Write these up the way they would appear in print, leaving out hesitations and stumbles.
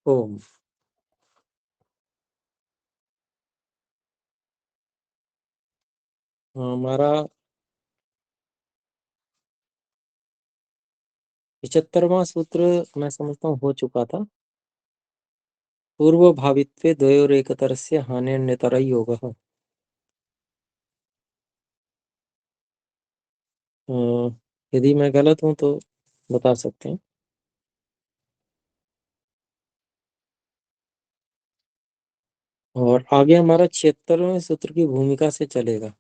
ओम। हमारा 75वां सूत्र मैं समझता हूँ हो चुका था। पूर्व भावित्वे द्वयोरेकतरस्य हानिर्नितरयोगः। यदि मैं गलत हूँ तो बता सकते हैं। और आगे हमारा 76वें सूत्र की भूमिका से चलेगा।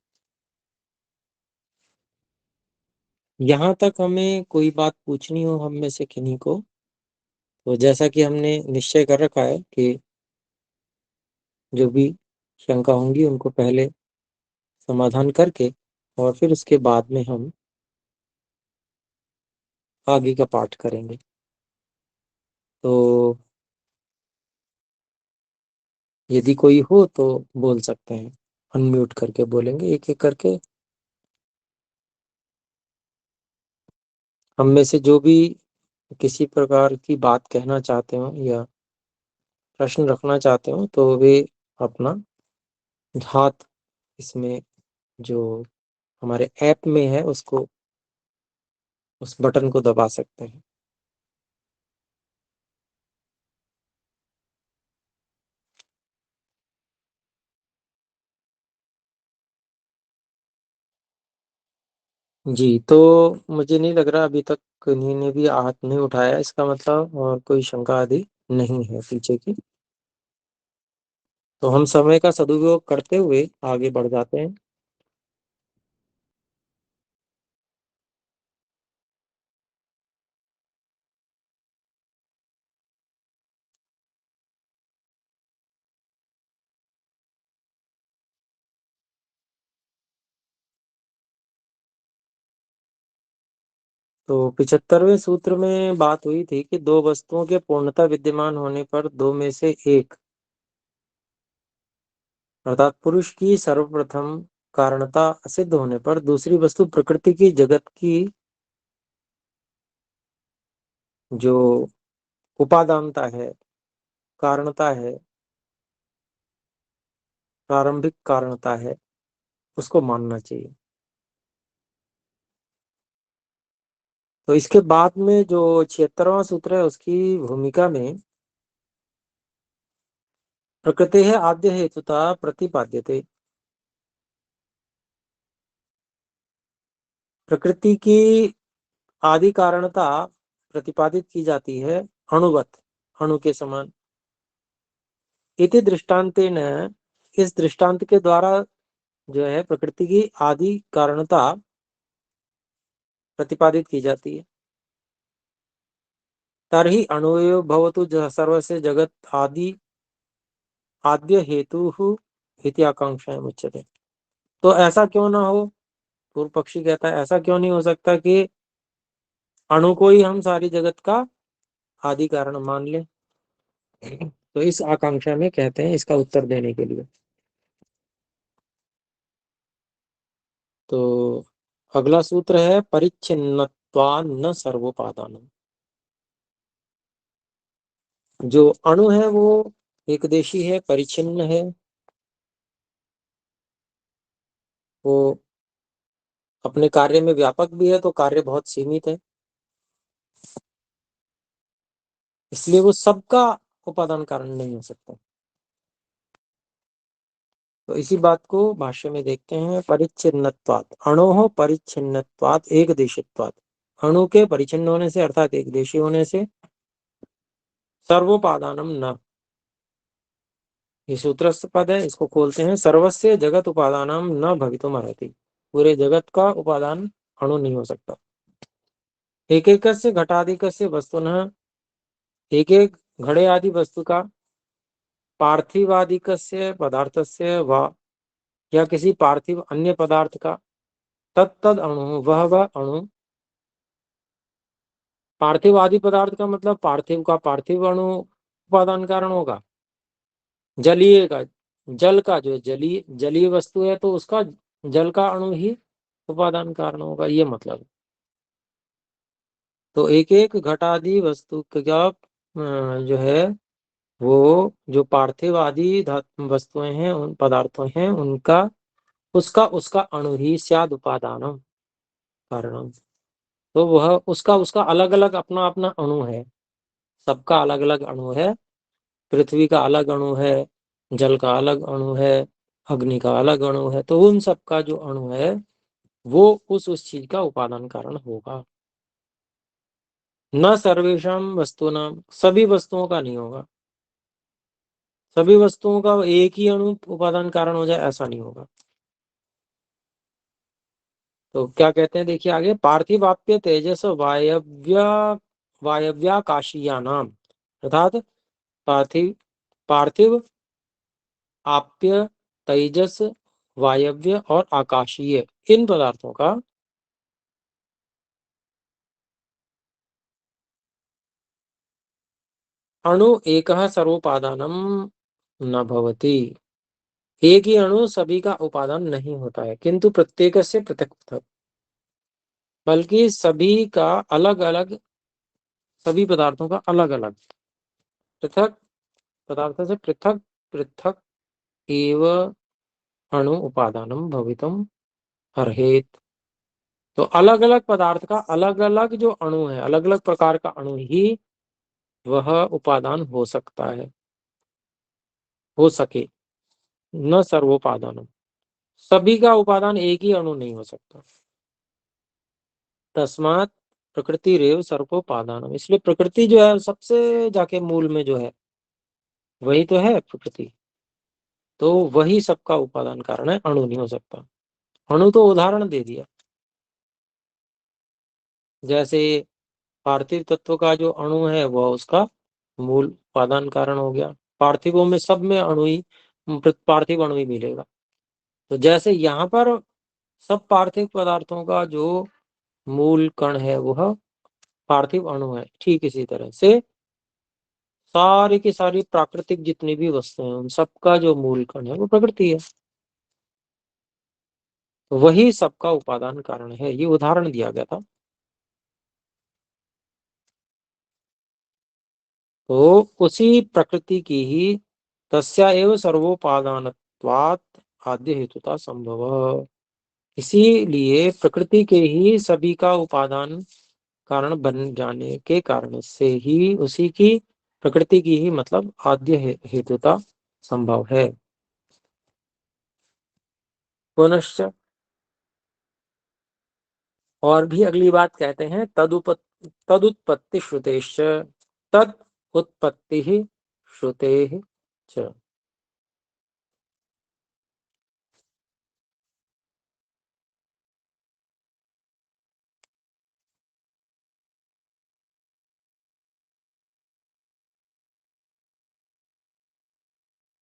यहाँ तक हमें कोई बात पूछनी हो हम में से किन्हीं को, तो जैसा कि हमने निश्चय कर रखा है कि जो भी शंका होंगी उनको पहले समाधान करके और फिर उसके बाद में हम आगे का पाठ करेंगे। तो यदि कोई हो तो बोल सकते हैं, अनम्यूट करके बोलेंगे एक एक करके। हम में से जो भी किसी प्रकार की बात कहना चाहते हो या प्रश्न रखना चाहते हो तो वे अपना हाथ इसमें जो हमारे ऐप में है उसको, उस बटन को दबा सकते हैं। जी, तो मुझे नहीं लग रहा अभी तक किन्हीं ने भी हाथ नहीं उठाया, इसका मतलब और कोई शंका आदि नहीं है पीछे की। तो हम समय का सदुपयोग करते हुए आगे बढ़ जाते हैं। तो 75वें सूत्र में बात हुई थी कि दो वस्तुओं के पूर्णतः विद्यमान होने पर दो में से एक, अर्थात पुरुष की सर्वप्रथम कारणता असिद्ध होने पर दूसरी वस्तु प्रकृति की, जगत की जो उपादानता है, कारणता है, प्रारंभिक कारणता है, उसको मानना चाहिए। तो इसके बाद में जो 76वां सूत्र है उसकी भूमिका में प्रकृति है आद्य हेतुता प्रतिपाद्यते। प्रकृति की आदि कारणता प्रतिपादित की जाती है अणुवत, अणु के समान। इति दृष्टांतेन, इस दृष्टांत के द्वारा जो है प्रकृति की आदि कारणता प्रतिपादित की जाती है। तर्हि अणुयो भवतु सर्वस्य जगत आदि आद्य हेतु इति आकांक्षा उच्यते। तो ऐसा क्यों ना हो, पूर्व पक्षी कहता है ऐसा क्यों नहीं हो सकता कि अणु को ही हम सारी जगत का आदि कारण मान लें। तो इस आकांक्षा में कहते हैं इसका उत्तर देने के लिए। तो अगला सूत्र है परिच्छिन्नत्वान्न सर्वोपादान। जो अणु है वो एकदेशी है, परिच्छिन्न है, वो अपने कार्य में व्यापक भी है तो कार्य बहुत सीमित है, इसलिए वो सबका उपादान कारण नहीं हो सकता। तो इसी बात को भाष्य में देखते हैं। परिच्छिन्नत्वात् अणोः परिच्छिन्नत्वात् एकदेशीत्वात्, अणु के परिच्छिन्न होने से अर्थात एक देशी होने से, सर्वोपादानम न, ये सूत्रस्थ पद है, इसको खोलते हैं। सर्वस्य जगत उपादानम न भवितुम अर्हति, पूरे जगत का उपादान अणु नहीं हो सकता। एक एक से घटाधिकस्य वस्तुनः, एक एक घड़े आदि वस्तु का, पार्थिवादिकस्य पदार्थस्य वा, या किसी पार्थिव अन्य पदार्थ का, तत्तद अणु वह अणु। पार्थिव आदि पदार्थ का मतलब पार्थिव का पार्थिव अणु उपादान कारण होगा, जलीय का, जल का जो जलीय जलीय वस्तु है तो उसका जल का अणु ही उपादान कारण होगा, ये मतलब। तो एक एक घटादि वस्तु का जो है वो जो पार्थिव आदि वस्तुएं हैं, उन पदार्थों हैं, उनका उसका उसका अणु ही स्याद उपादानम कारणम। तो वह उसका उसका अलग अलग अपना अपना अणु है, सबका अलग अलग अणु है। पृथ्वी का अलग अणु है, जल का अलग अणु है, अग्नि का अलग अणु है। तो उन सब का जो अणु है वो उस चीज का उपादान कारण होगा। न सर्वेशम वस्तुनाम, सभी वस्तुओं का नहीं होगा। सभी वस्तुओं का एक ही अणु उपादान कारण हो जाए ऐसा नहीं होगा। तो क्या कहते हैं देखिए आगे, पार्थिवाप्य तेजस वायव्याकाशीया नाम, अर्थात पार्थिव पार्थिव आप्य तेजस वायव्य और आकाशीय, इन पदार्थों का अणु एक सर्वोपादानम न भवति। एक ही अणु सभी का उपादान नहीं होता है, किंतु प्रत्येक से पृथक पृथक, बल्कि सभी का अलग अलग, सभी पदार्थों का अलग अलग पृथक पदार्थों से पृथक पृथक एव अणु उपादानम भवितुम अर्हेत। तो अलग अलग पदार्थ का अलग अलग जो अणु है, अलग अलग प्रकार का अणु ही वह उपादान हो सकता है, हो सके। न सर्वोपादानम, सभी का उपादान एक ही अणु नहीं हो सकता। तस्मात प्रकृति रेव सर्वोपादानम, इसलिए प्रकृति जो है सबसे जाके मूल में जो है वही तो है प्रकृति। तो वही सबका उपादान कारण है, अणु नहीं हो सकता। अणु तो उदाहरण दे दिया, जैसे पार्थिव तत्व का जो अणु है वह उसका मूल उपादान कारण हो गया। पार्थिवों में सब में अणु ही, पार्थिव अणु ही मिलेगा। तो जैसे यहाँ पर सब पार्थिव पदार्थों का जो मूल कण है वह पार्थिव अणु है, ठीक इसी तरह से सारी की सारी प्राकृतिक जितनी भी वस्तुएं हैं उन सबका जो मूल कण है वो प्रकृति है। तो वही सबका उपादान कारण है, ये उदाहरण दिया गया था। तो उसी प्रकृति की ही तस्या एव सर्वोपादानत्वात् आद्य हेतुता संभव, इसीलिए प्रकृति के ही सभी का उपादान कारण बन जाने के कारण से ही उसी की प्रकृति की ही मतलब आद्य हेतुता संभव है। पुनश्च, और भी अगली बात कहते हैं, तदुत्पत्ति श्रुतेश्च, तद उत्पत्ति ही श्रुते च।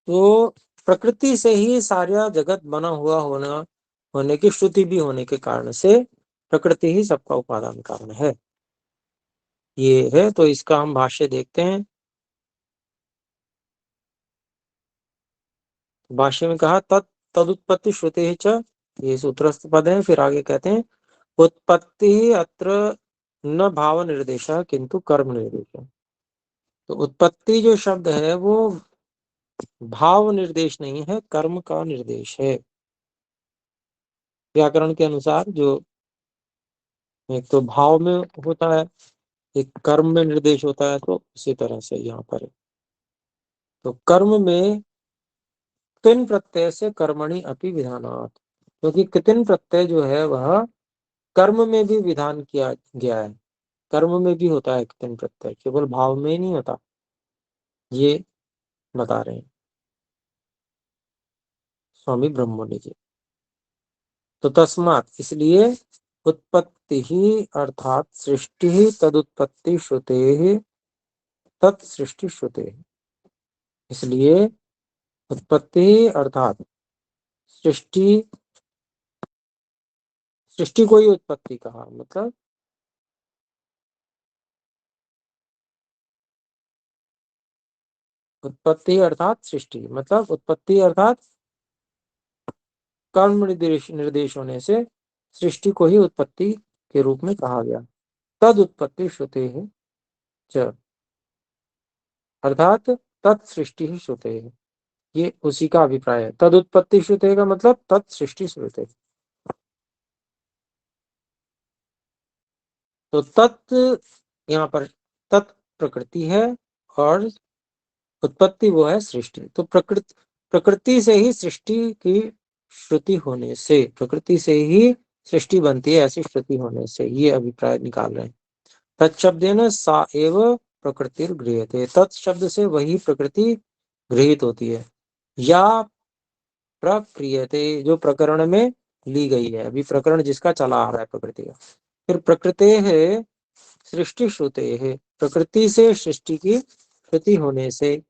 तो प्रकृति से ही सारा जगत बना हुआ होने की श्रुति भी होने के कारण से प्रकृति ही सबका उपादान कारण है, ये है। तो इसका हम भाष्य देखते हैं। भाष्य में कहा तदुत्पत्ति श्रुते च, ये सूत्रस्थ पद है। फिर आगे कहते हैं उत्पत्ति अत्र न भाव निर्देश किंतु कर्म निर्देश। तो उत्पत्ति जो शब्द है वो भाव निर्देश नहीं है, कर्म का निर्देश है। व्याकरण के अनुसार जो एक तो भाव में होता है, एक कर्म में निर्देश होता है, तो उसी तरह से यहाँ पर है। तो कर्म में कितिन प्रत्यय से कर्मणि अपि विधानात्, क्योंकि कितिन प्रत्यय जो है वह कर्म में भी विधान किया गया है। कर्म में भी होता है कितिन प्रत्यय, केवल भाव में ही नहीं होता, ये बता रहे हैं स्वामी ब्रह्मण्य जी। तो तस्मात, इसलिए उत्पत्ति ही अर्थात सृष्टि ही तदुत्पत्ति श्रुते ही तत्सृष्टि श्रुते, इसलिए उत्पत्ति अर्थात सृष्टि, सृष्टि को ही उत्पत्ति कहा, मतलब उत्पत्ति अर्थात सृष्टि, मतलब उत्पत्ति अर्थात कर्म निर्देश होने से सृष्टि को ही उत्पत्ति के रूप में कहा गया। तद उत्पत्ति श्रुते है च, अर्थात तत्सृष्टि ही श्रुते, ये उसी का अभिप्राय है। तदुत्पत्ति श्रुते का मतलब तत्सृष्टि श्रुते। तो तत् यहाँ पर तत् प्रकृति है और उत्पत्ति वो है सृष्टि। तो प्रकृति से ही सृष्टि की श्रुति होने से, प्रकृति से ही सृष्टि बनती है, ऐसी श्रुति होने से ये अभिप्राय निकाल रहे हैं। तत्शब्देन सा एव प्रकृतिर गृह्यते, तत्शब्द से वही प्रकृति गृहीत होती है। या प्रक्रियते, जो प्रकरण में ली गई है, अभी प्रकरण जिसका चला आ रहा है प्रकृति का। फिर प्रकृते है सृष्टि श्रुते है, प्रकृति से सृष्टि की श्रुति होने से।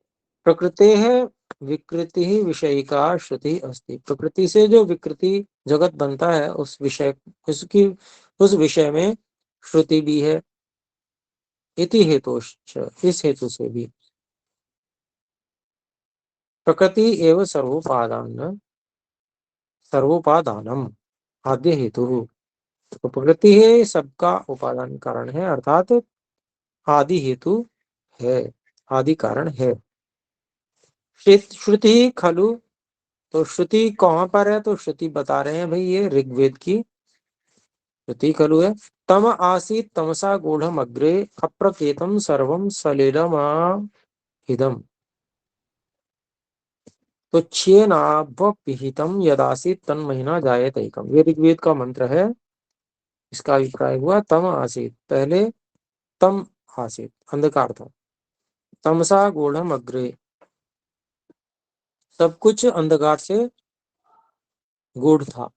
प्रकृते है विकृति ही विषय का श्रुति अस्ति, प्रकृति से जो विकृति जगत बनता है उस विषय, उसकी उस विषय में श्रुति भी है। इति हेतुश्च, इस हेतु से भी। प्रकृति एव सर्वोपादानम आद्य हेतु, तो प्रकृति है सबका उपादान कारण है, अर्थात आदि हेतु है, आदि कारण है। श्रुति खलु, तो श्रुति कहाँ पर है, तो श्रुति बता रहे हैं भाई ये ऋग्वेद की श्रुति खलु है। तम आसीत तमसा गूढ़म अग्रे अप्रकेतम सर्वम सलिलमाहिदम, तो छेनाभ्यपिहितम यदासीत तन्महिना जायत एकम, ये ऋग्वेद का मंत्र है। इसका अभिप्राय हुआ तम आसीत, पहले तम आसीत अंधकार था, तमसा गूढ़म अग्रे, सब कुछ अंधकार से गूढ़ था,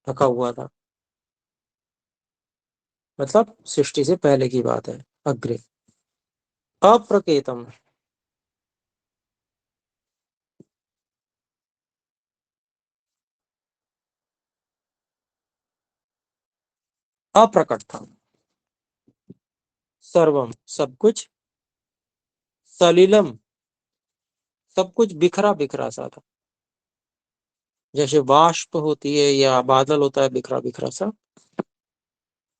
ढका हुआ था, मतलब सृष्टि से पहले की बात है। अग्रे अप्रकेतम, अप्रकट था, सर्वम सब कुछ, सलिलम सब कुछ बिखरा बिखरा सा था, जैसे वाष्प होती है या बादल होता है बिखरा बिखरा सा।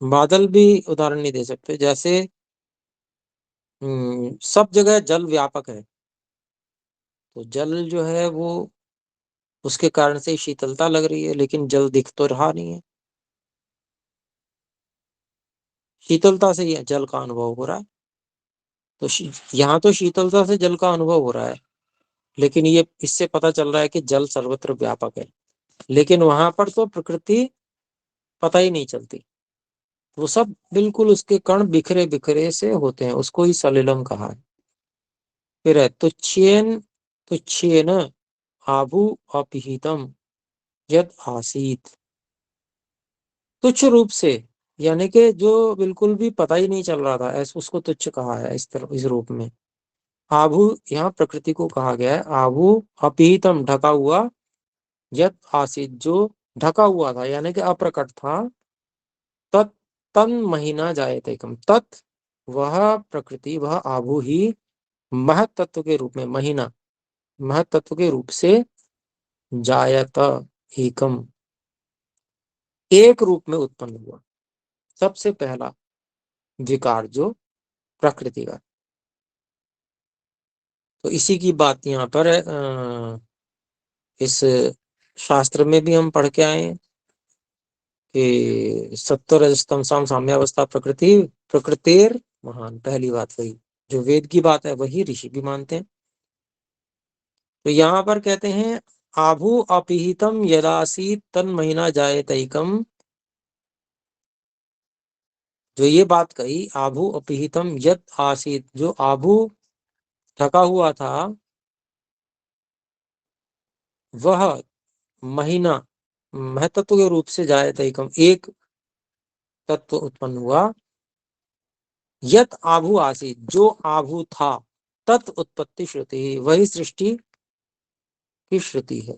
बादल भी उदाहरण नहीं दे सकते, जैसे सब जगह जल व्यापक है, तो जल जो है वो उसके कारण से शीतलता लग रही है, लेकिन जल दिख तो रहा नहीं है, शीतलता से ये जल का अनुभव हो रहा है। तो यहाँ तो शीतलता से जल का अनुभव हो रहा है, लेकिन ये इससे पता चल रहा है कि जल सर्वत्र व्यापक है, लेकिन वहां पर तो प्रकृति पता ही नहीं चलती, वो सब बिल्कुल उसके कण बिखरे बिखरे से होते हैं, उसको ही सलिलम कहा है। फिर है तुच्छेन आभु अपिहितम यद आसीत, तुच्छ रूप से, यानी कि जो बिल्कुल भी पता ही नहीं चल रहा था, ऐसा उसको तुच्छ कहा है इस तरह इस रूप में। आभु यहाँ प्रकृति को कहा गया है, आभु अपीतम ढका हुआ, यत आसित जो ढका हुआ था यानी कि अप्रकट था, तत् तन महीना जायते कम, तत् वह प्रकृति वह आभु ही महत तत्व के रूप में, महीना महत तत्व के रूप से, जायत एकम एक रूप में उत्पन्न हुआ, सबसे पहला विकार जो प्रकृति का। तो इसी की बात यहाँ पर इस शास्त्र में भी हम पढ़ के आए हैं कि सत्व रजस्तम साम साम्यावस्था प्रकृति प्रकृतिर महान, पहली बात वही जो वेद की बात है वही ऋषि भी मानते हैं। तो यहाँ पर कहते हैं आभु अपिहितम यदासी तन महीना जाए तैकम, जो ये बात कही आभु अपिहितम यद आसीत, जो आभु ढका हुआ था वह महीना महतत्व के रूप से जाए तैकम एक तत्व उत्पन्न हुआ, यत आभु आसीत जो आभु था, तत् उत्पत्ति श्रुति वही सृष्टि की श्रुति है।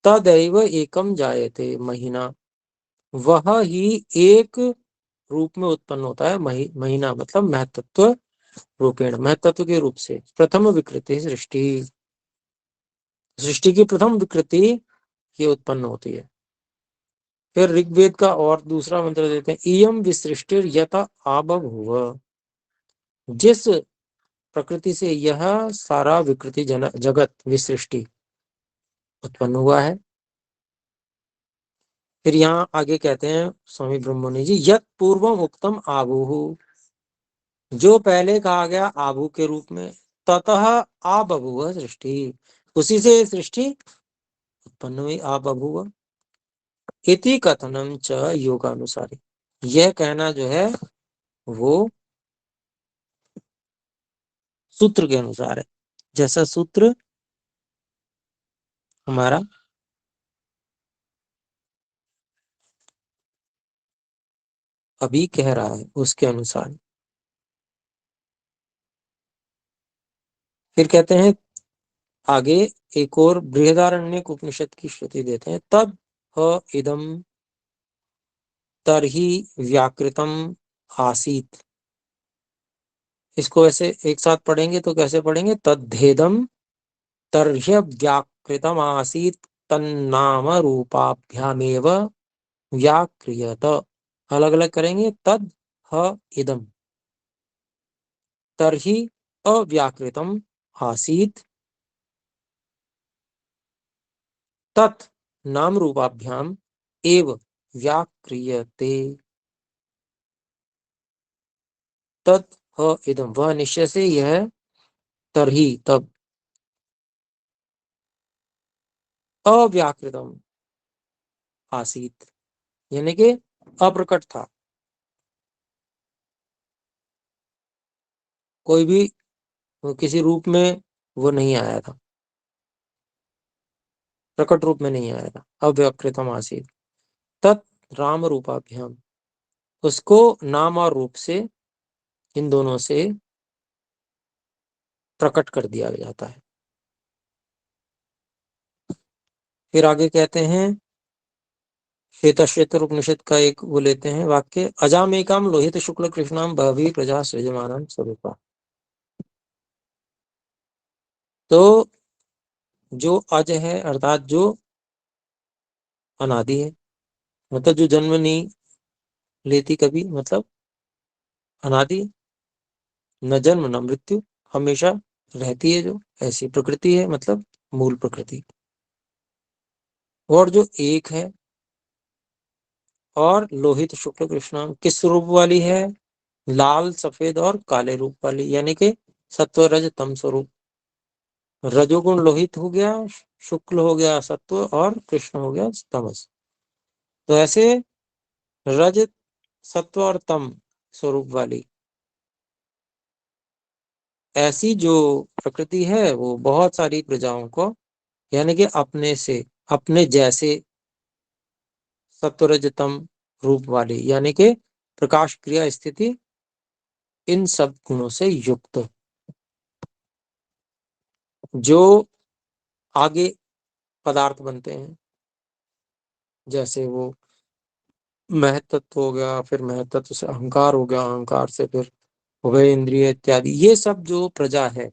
तदैव एकम जायते महीना, वह ही एक रूप में उत्पन्न होता है, महीना मतलब महतत्व रूपेण, महतत्व के रूप से। प्रथम विकृति सृष्टि, सृष्टि की प्रथम विकृति ये उत्पन्न होती है। फिर ऋग्वेद का और दूसरा मंत्र देते हैं इयम विसृष्टिर यथा आबभूव, जिस प्रकृति से यह सारा विकृति जगत विसृष्टि उत्पन्न हुआ है। फिर यहाँ आगे कहते हैं स्वामी ब्रह्मणि जी, यत पूर्वम उक्तम आबूहु, जो पहले कहा गया आबू के रूप में, ततः आबभूव सृष्टि, उसी से सृष्टि उत्पन्न हुई, आबभूव इति कथनम च योगानुसारी, यह कहना जो है वो सूत्र के अनुसार है, जैसा सूत्र हमारा अभी कह रहा है उसके अनुसार। फिर कहते हैं आगे एक और बृहदारण्यक उपनिषद की श्रुति देते हैं, तब ह इदम तरहि व्याकृतम आसीत। इसको ऐसे एक साथ पढ़ेंगे तो कैसे पढ़ेंगे, तद्धेदम तर्ह्य व्याकृतम आसीत तन्नाम रूपाभ्यामेव व्याक्रियत। अलग अलग करेंगे, तद ह इदम तर्हि अव्याकृतम आसीत तत् नाम रूपाभ्याम एव व्याक्रियते। तत् ह इदम, वह निश्चय से यह, तरही तब, अव्याकृतम आसीत यानी कि अप्रकट था, कोई भी किसी रूप में वो नहीं आया था, प्रकट रूप में नहीं आया था, अव्याकृतम आसीत तत् राम रूपाभ्याम, उसको नाम और रूप से, इन दोनों से प्रकट कर दिया जाता है। फिर आगे कहते हैं श्वेताश्वेतर उपनिषद का एक वो लेते हैं वाक्य, अजामेकाम लोहित शुक्ल कृष्णाम बहवी प्रजा सृजमानम स्वरूपा। तो जो अज है अर्थात जो अनादि है, मतलब जो जन्म नहीं लेती कभी, मतलब अनादि, न जन्म न मृत्यु, हमेशा रहती है, जो ऐसी प्रकृति है, मतलब मूल प्रकृति, और जो एक है, और लोहित शुक्ल कृष्णाम किस रूप वाली है, लाल सफेद और काले रूप वाली, यानी कि सत्व रज तम स्वरूप। रजोगुण लोहित हो गया, शुक्ल हो गया सत्व, और कृष्ण हो गया तमस। तो ऐसे रज सत्व और तम स्वरूप वाली ऐसी जो प्रकृति है वो बहुत सारी प्रजाओं को, यानी कि अपने से, अपने जैसे सत्वरजतम रूप वाली, यानी कि प्रकाश क्रिया स्थिति, इन सब गुणों से युक्त, जो आगे पदार्थ बनते हैं, जैसे वो महतत्व हो गया, फिर महतत्व से अहंकार हो गया, अहंकार से फिर उभय इंद्रिय इत्यादि, ये सब जो प्रजा है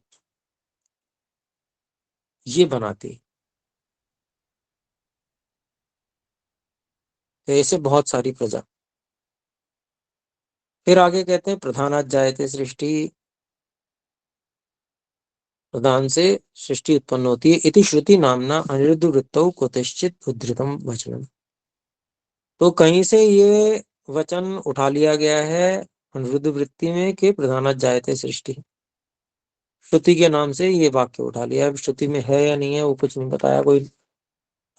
ये बनाती है, ऐसे बहुत सारी प्रजा। फिर आगे कहते हैं प्रधानात जायते सृष्टि, प्रधान से सृष्टि उत्पन्न होती है, इति श्रुति नामना अनिरुद्ध वृत्तौ कुतश्चित उद्धृतम वचनम। तो कहीं से ये वचन उठा लिया गया है अनिरुद्ध वृत्ति में कि प्रधानात जायते सृष्टि, श्रुति के नाम से ये वाक्य उठा लिया है। श्रुति में है या नहीं है वो कुछ नहीं बताया, कोई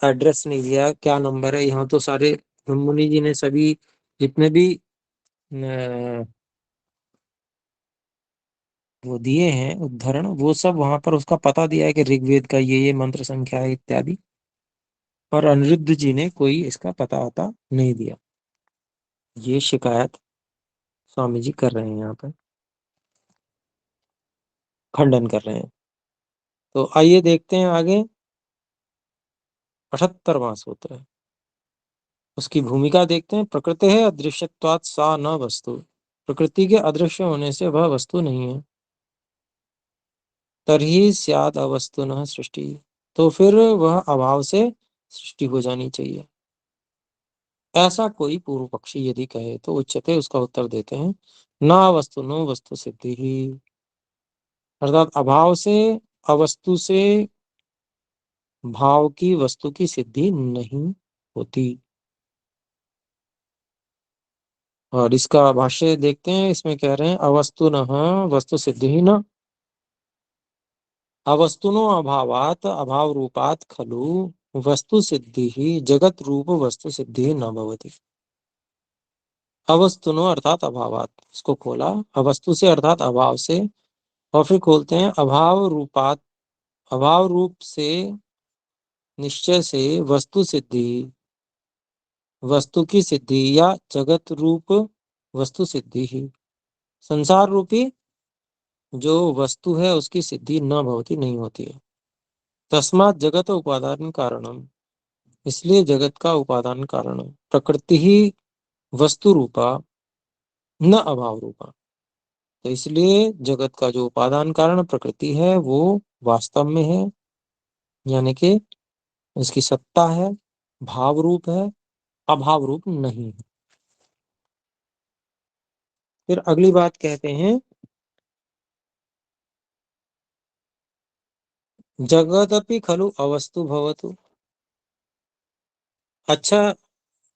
एड्रेस नहीं दिया, क्या नंबर है। यहाँ तो सारे ब्रह्ममुनि जी ने सभी जितने भी वो दिए हैं उदाहरण, वो सब वहां पर उसका पता दिया है कि ऋग्वेद का ये मंत्र संख्या है इत्यादि, और अनिरुद्ध जी ने कोई इसका पता वता नहीं दिया। ये शिकायत स्वामी जी कर रहे हैं, यहाँ पर खंडन कर रहे हैं। तो आइए देखते हैं आगे 78वां सूत्र है, उसकी भूमिका देखते हैं। प्रकृति है अदृश्यत्वात् सा न वस्तु, प्रकृति के अदृश्य होने से वह वस्तु नहीं है। तरही स्याद अवस्तु न सृष्टि, तो फिर वह अभाव से सृष्टि हो जानी चाहिए। ऐसा कोई पूर्व पक्षी यदि कहे तो उच्यते, उसका उत्तर देते हैं, ना वस्तुनो वस्तु सिद्धि ही, अर्थात अभाव से, अवस्तु से भाव की वस्तु की सिद्धि नहीं होती। और इसका भाष्य देखते हैं, इसमें कह रहे हैं अवस्तु न वस्तु सिद्धि ही न, अवस्तुनो अभावात अभाव रूपात खलु वस्तु सिद्धि ही जगत रूप वस्तु सिद्धि न भवति। अवस्तुनो अर्थात अभावात, इसको खोला, अवस्तु से अर्थात अभाव से, और फिर खोलते हैं अभाव रूपात, अभाव रूप से, निश्चय से, वस्तु सिद्धि, वस्तु की सिद्धि, या जगत रूप वस्तु सिद्धि ही, संसार रूपी जो वस्तु है उसकी सिद्धि न भवती, नहीं होती है। तस्मात् जगत उपादान कारणम, इसलिए जगत का उपादान कारण प्रकृति ही वस्तु रूपा न अभाव रूपा, तो इसलिए जगत का जो उपादान कारण प्रकृति है वो वास्तव में है, यानी कि उसकी सत्ता है, भाव रूप है, अभाव रूप नहीं है। फिर अगली बात कहते हैं, जगदपि खलु अवस्तु भवतु। अच्छा,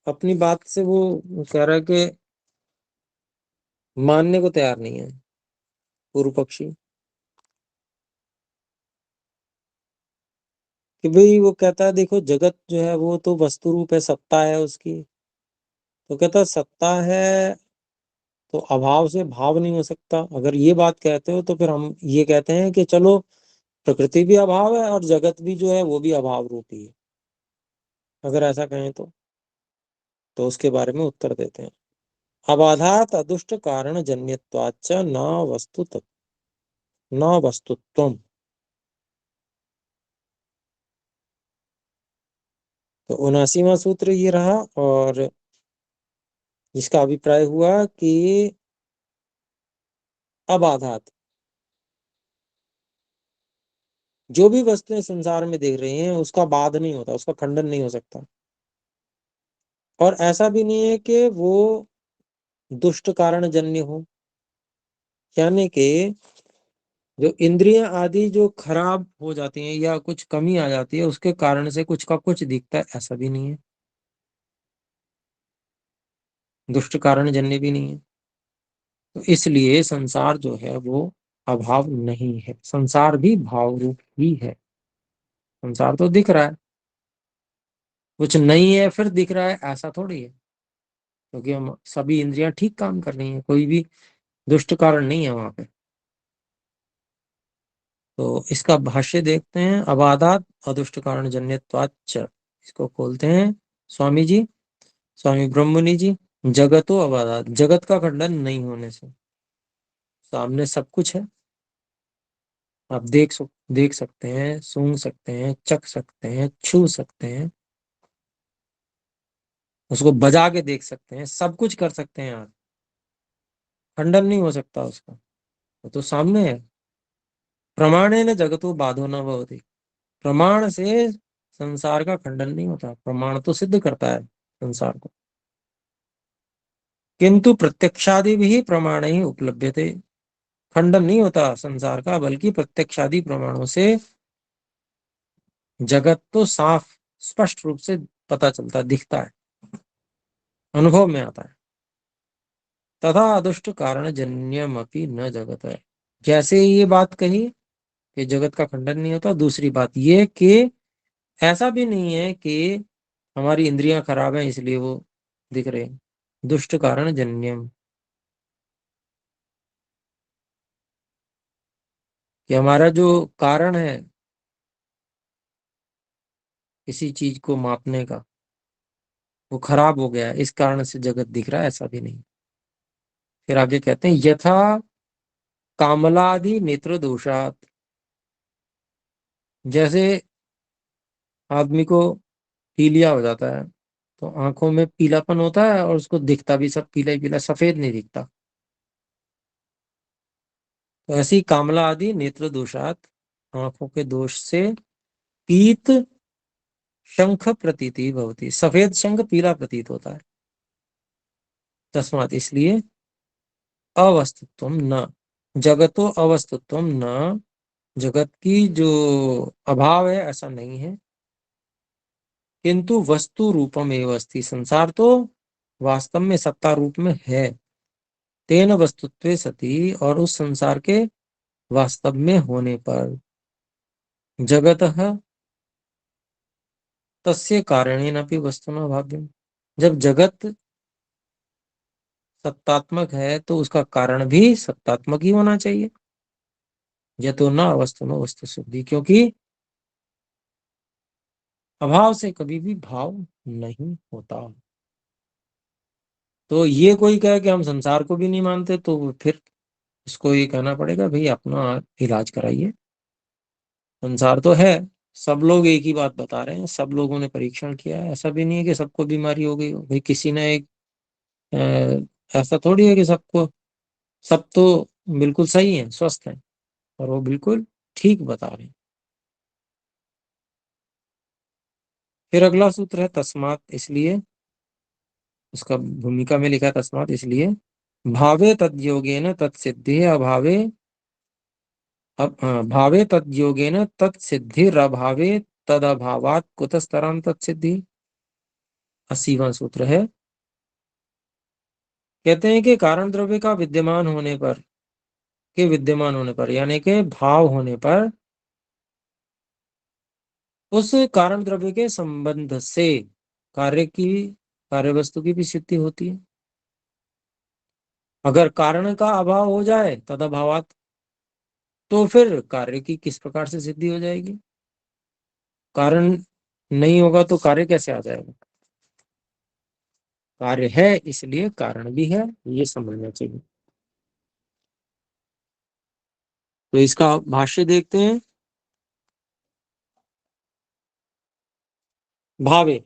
अपनी बात से वो कह रहा है कि मानने को तैयार नहीं है पूर्व पक्षी, कि भाई वो कहता है देखो जगत जो है वो तो वस्तु रूप है, सत्ता है उसकी, तो कहता है सत्ता है तो अभाव से भाव नहीं हो सकता। अगर ये बात कहते हो तो फिर हम ये कहते हैं कि चलो प्रकृति भी अभाव है और जगत भी जो है वो भी अभाव रूपी है, अगर ऐसा कहें तो उसके बारे में उत्तर देते हैं, अबाधात अदुष्ट कारण जन्यत्वाच्च न वस्तु न वस्तुत्वम। तो 79वां सूत्र ये रहा, और जिसका अभिप्राय हुआ कि अबाधात, जो भी वस्तुएं संसार में देख रहे हैं उसका बाध नहीं होता, उसका खंडन नहीं हो सकता, और ऐसा भी नहीं है कि वो दुष्ट कारण जन्य हो, यानी कि जो इंद्रियां आदि जो खराब हो जाती हैं या कुछ कमी आ जाती है उसके कारण से कुछ का कुछ दिखता है, ऐसा भी नहीं है, दुष्ट कारण जन्य भी नहीं है। तो इसलिए संसार जो है वो अभाव नहीं है, संसार भी भाव रूप ही है। संसार तो दिख रहा है, कुछ नहीं है फिर दिख रहा है, ऐसा थोड़ी है, क्योंकि हम सभी इंद्रियां ठीक काम कर रही हैं, कोई भी दुष्ट कारण नहीं है वहां पे। तो इसका भाष्य देखते हैं, अबाधात अदुष्ट कारण जन्यत्वाच्च, इसको खोलते हैं स्वामी जी, स्वामी ब्रह्ममुनि जी, जगतो अबाधात, जगत का खंडन नहीं होने से, सामने सब कुछ है, आप देख सकते हैं, सूंघ सकते हैं, चख सकते हैं, छू सकते हैं, उसको बजा के देख सकते हैं, सब कुछ कर सकते हैं आप, खंडन नहीं हो सकता उसका, वो तो सामने है। प्रमाणेन जगतो बाधो न भवति, प्रमाण से संसार का खंडन नहीं होता, प्रमाण तो सिद्ध करता है संसार को, किंतु प्रत्यक्षादि भी प्रमाण ही उपलब्ध थे, खंडन नहीं होता संसार का, बल्कि प्रत्यक्षादि प्रमाणों से जगत तो साफ स्पष्ट रूप से पता चलता, दिखता है, अनुभव में आता है। तथा अदुष्ट कारण जन्यमपि न जगत है, जैसे ये बात कही कि जगत का खंडन नहीं होता, दूसरी बात ये कि ऐसा भी नहीं है कि हमारी इंद्रियां खराब हैं इसलिए वो दिख रहे हैं, दुष्ट कारण जन्यम, कि हमारा जो कारण है किसी चीज को मापने का वो खराब हो गया है, इस कारण से जगत दिख रहा है, ऐसा भी नहीं। फिर आगे कहते हैं, यथा कामलादि नेत्र दोषात, जैसे आदमी को पीलिया हो जाता है तो आंखों में पीलापन होता है और उसको दिखता भी सब पीला ही पीला, सफेद नहीं दिखता, तो ऐसी कामला आदि नेत्र दोषात, आंखों के दोष से पीत शंख प्रतीति भवती, सफेद शंख पीला प्रतीत होता है। तस्मात् इसलिए अवस्तुत्वम न, जगतो अवस्तुत्वम न, जगत की जो अभाव है ऐसा नहीं है। किंतु वस्तु रूपम एव अस्ति, संसार तो वास्तव में सत्ता रूप में है। तेन वस्तुत्वे सति, और उस संसार के वास्तव में होने पर, जगतः तस्य कारणेन अपि वस्तुना भाव्यम, जब जगत सत्तात्मक है तो उसका कारण भी सत्तात्मक ही होना चाहिए। यतो न वस्तु न वस्तु सिद्धि, क्योंकि अभाव से कभी भी भाव नहीं होता। तो ये कोई कहे कि हम संसार को भी नहीं मानते, तो फिर इसको ये कहना पड़ेगा भाई अपना इलाज कराइए। संसार तो है, सब लोग एक ही बात बता रहे हैं, सब लोगों ने परीक्षण किया है, ऐसा भी नहीं है कि सबको बीमारी हो गई हो भाई, किसी ने एक ऐसा थोड़ी है कि सबको, सब तो बिल्कुल सही है, स्वस्थ है, और वो बिल्कुल ठीक बता रहे हैं। फिर अगला सूत्र है तस्मात इसलिए, उसका भूमिका में लिखा है तस्मात इसलिए, भावे तद्योगेन तत्सिद्धि अभावे, भावे तद्योगेन तत्सिद्धिर अभावे तद अभावात कुतस्तरां तत्सिद्धि। 80वां सूत्र है, कहते हैं कि कारण द्रव्य का विद्यमान होने पर, के विद्यमान होने पर यानी कि भाव होने पर, उस कारण द्रव्य के संबंध से कार्य की, कार्य वस्तु की भी सिद्धि होती है। अगर कारण का अभाव हो जाए तद अभावात, तो फिर कार्य की किस प्रकार से सिद्धि हो जाएगी? कारण नहीं होगा तो कार्य कैसे आ जाएगा? कार्य है इसलिए कारण भी है, ये समझना चाहिए। तो इसका भाष्य देखते हैं। भावे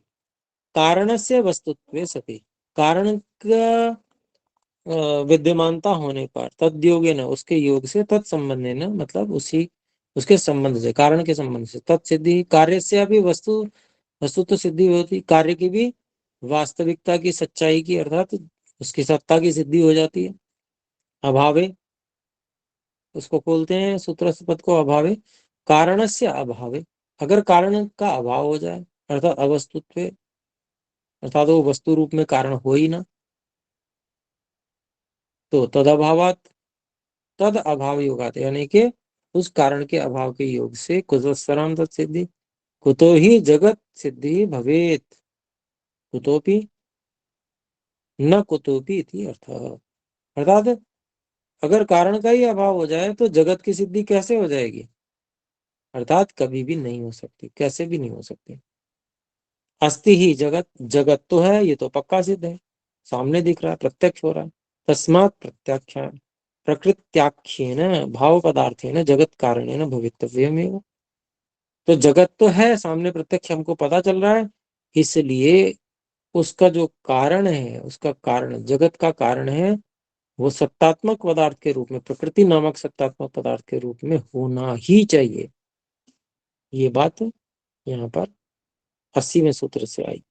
कारणस्य वस्तुत्वे सति, कारण का विद्यमानता होने पर, तद्योगे न उसके योग से, तत्संबंधे न मतलब उसी उसके संबंध से, कारण के संबंध से, तत्सिद्धि कार्य से अभी वस्तु, वस्तु तो सिद्धि होती, कार्य की भी वास्तविकता की, सच्चाई की, अर्थात उसकी सत्ता की सिद्धि हो जाती है। अभावे, उसको खोलते हैं सूत्र पद को, अभावे कारण से अभावे, अगर कारण का अभाव हो जाए अर्थात अवस्तुत्व, अर्थात वो वस्तु रूप में कारण हो ही ना, तो तद अभावात, तद अभाव योगात यानी कि उस कारण के अभाव के योग से, कुतस्तरां तत्सिद्धि, कुतो ही जगत सिद्धि भवेत, कुतोपि न कुतोपि इति अर्थ, अर्थात अगर कारण का ही अभाव हो जाए तो जगत की सिद्धि कैसे हो जाएगी? अर्थात कभी भी नहीं हो सकती, कैसे भी नहीं हो सकती। अस्ति ही जगत, जगत तो है, ये तो पक्का सिद्ध है, सामने दिख रहा है, प्रत्यक्ष हो रहा है। तस्मात् प्रत्याख्या प्रकृत्याख्येन भाव पदार्थेन जगत कारणेन भवितव्यमेव, तो जगत तो है सामने प्रत्यक्ष हमको पता चल रहा है, इसलिए उसका जो कारण है, उसका कारण, जगत का कारण है, वो सत्तात्मक पदार्थ के रूप में, प्रकृति नामक सत्तात्मक पदार्थ के रूप में होना ही चाहिए। ये बात यहाँ पर 80वें सूत्र से आई।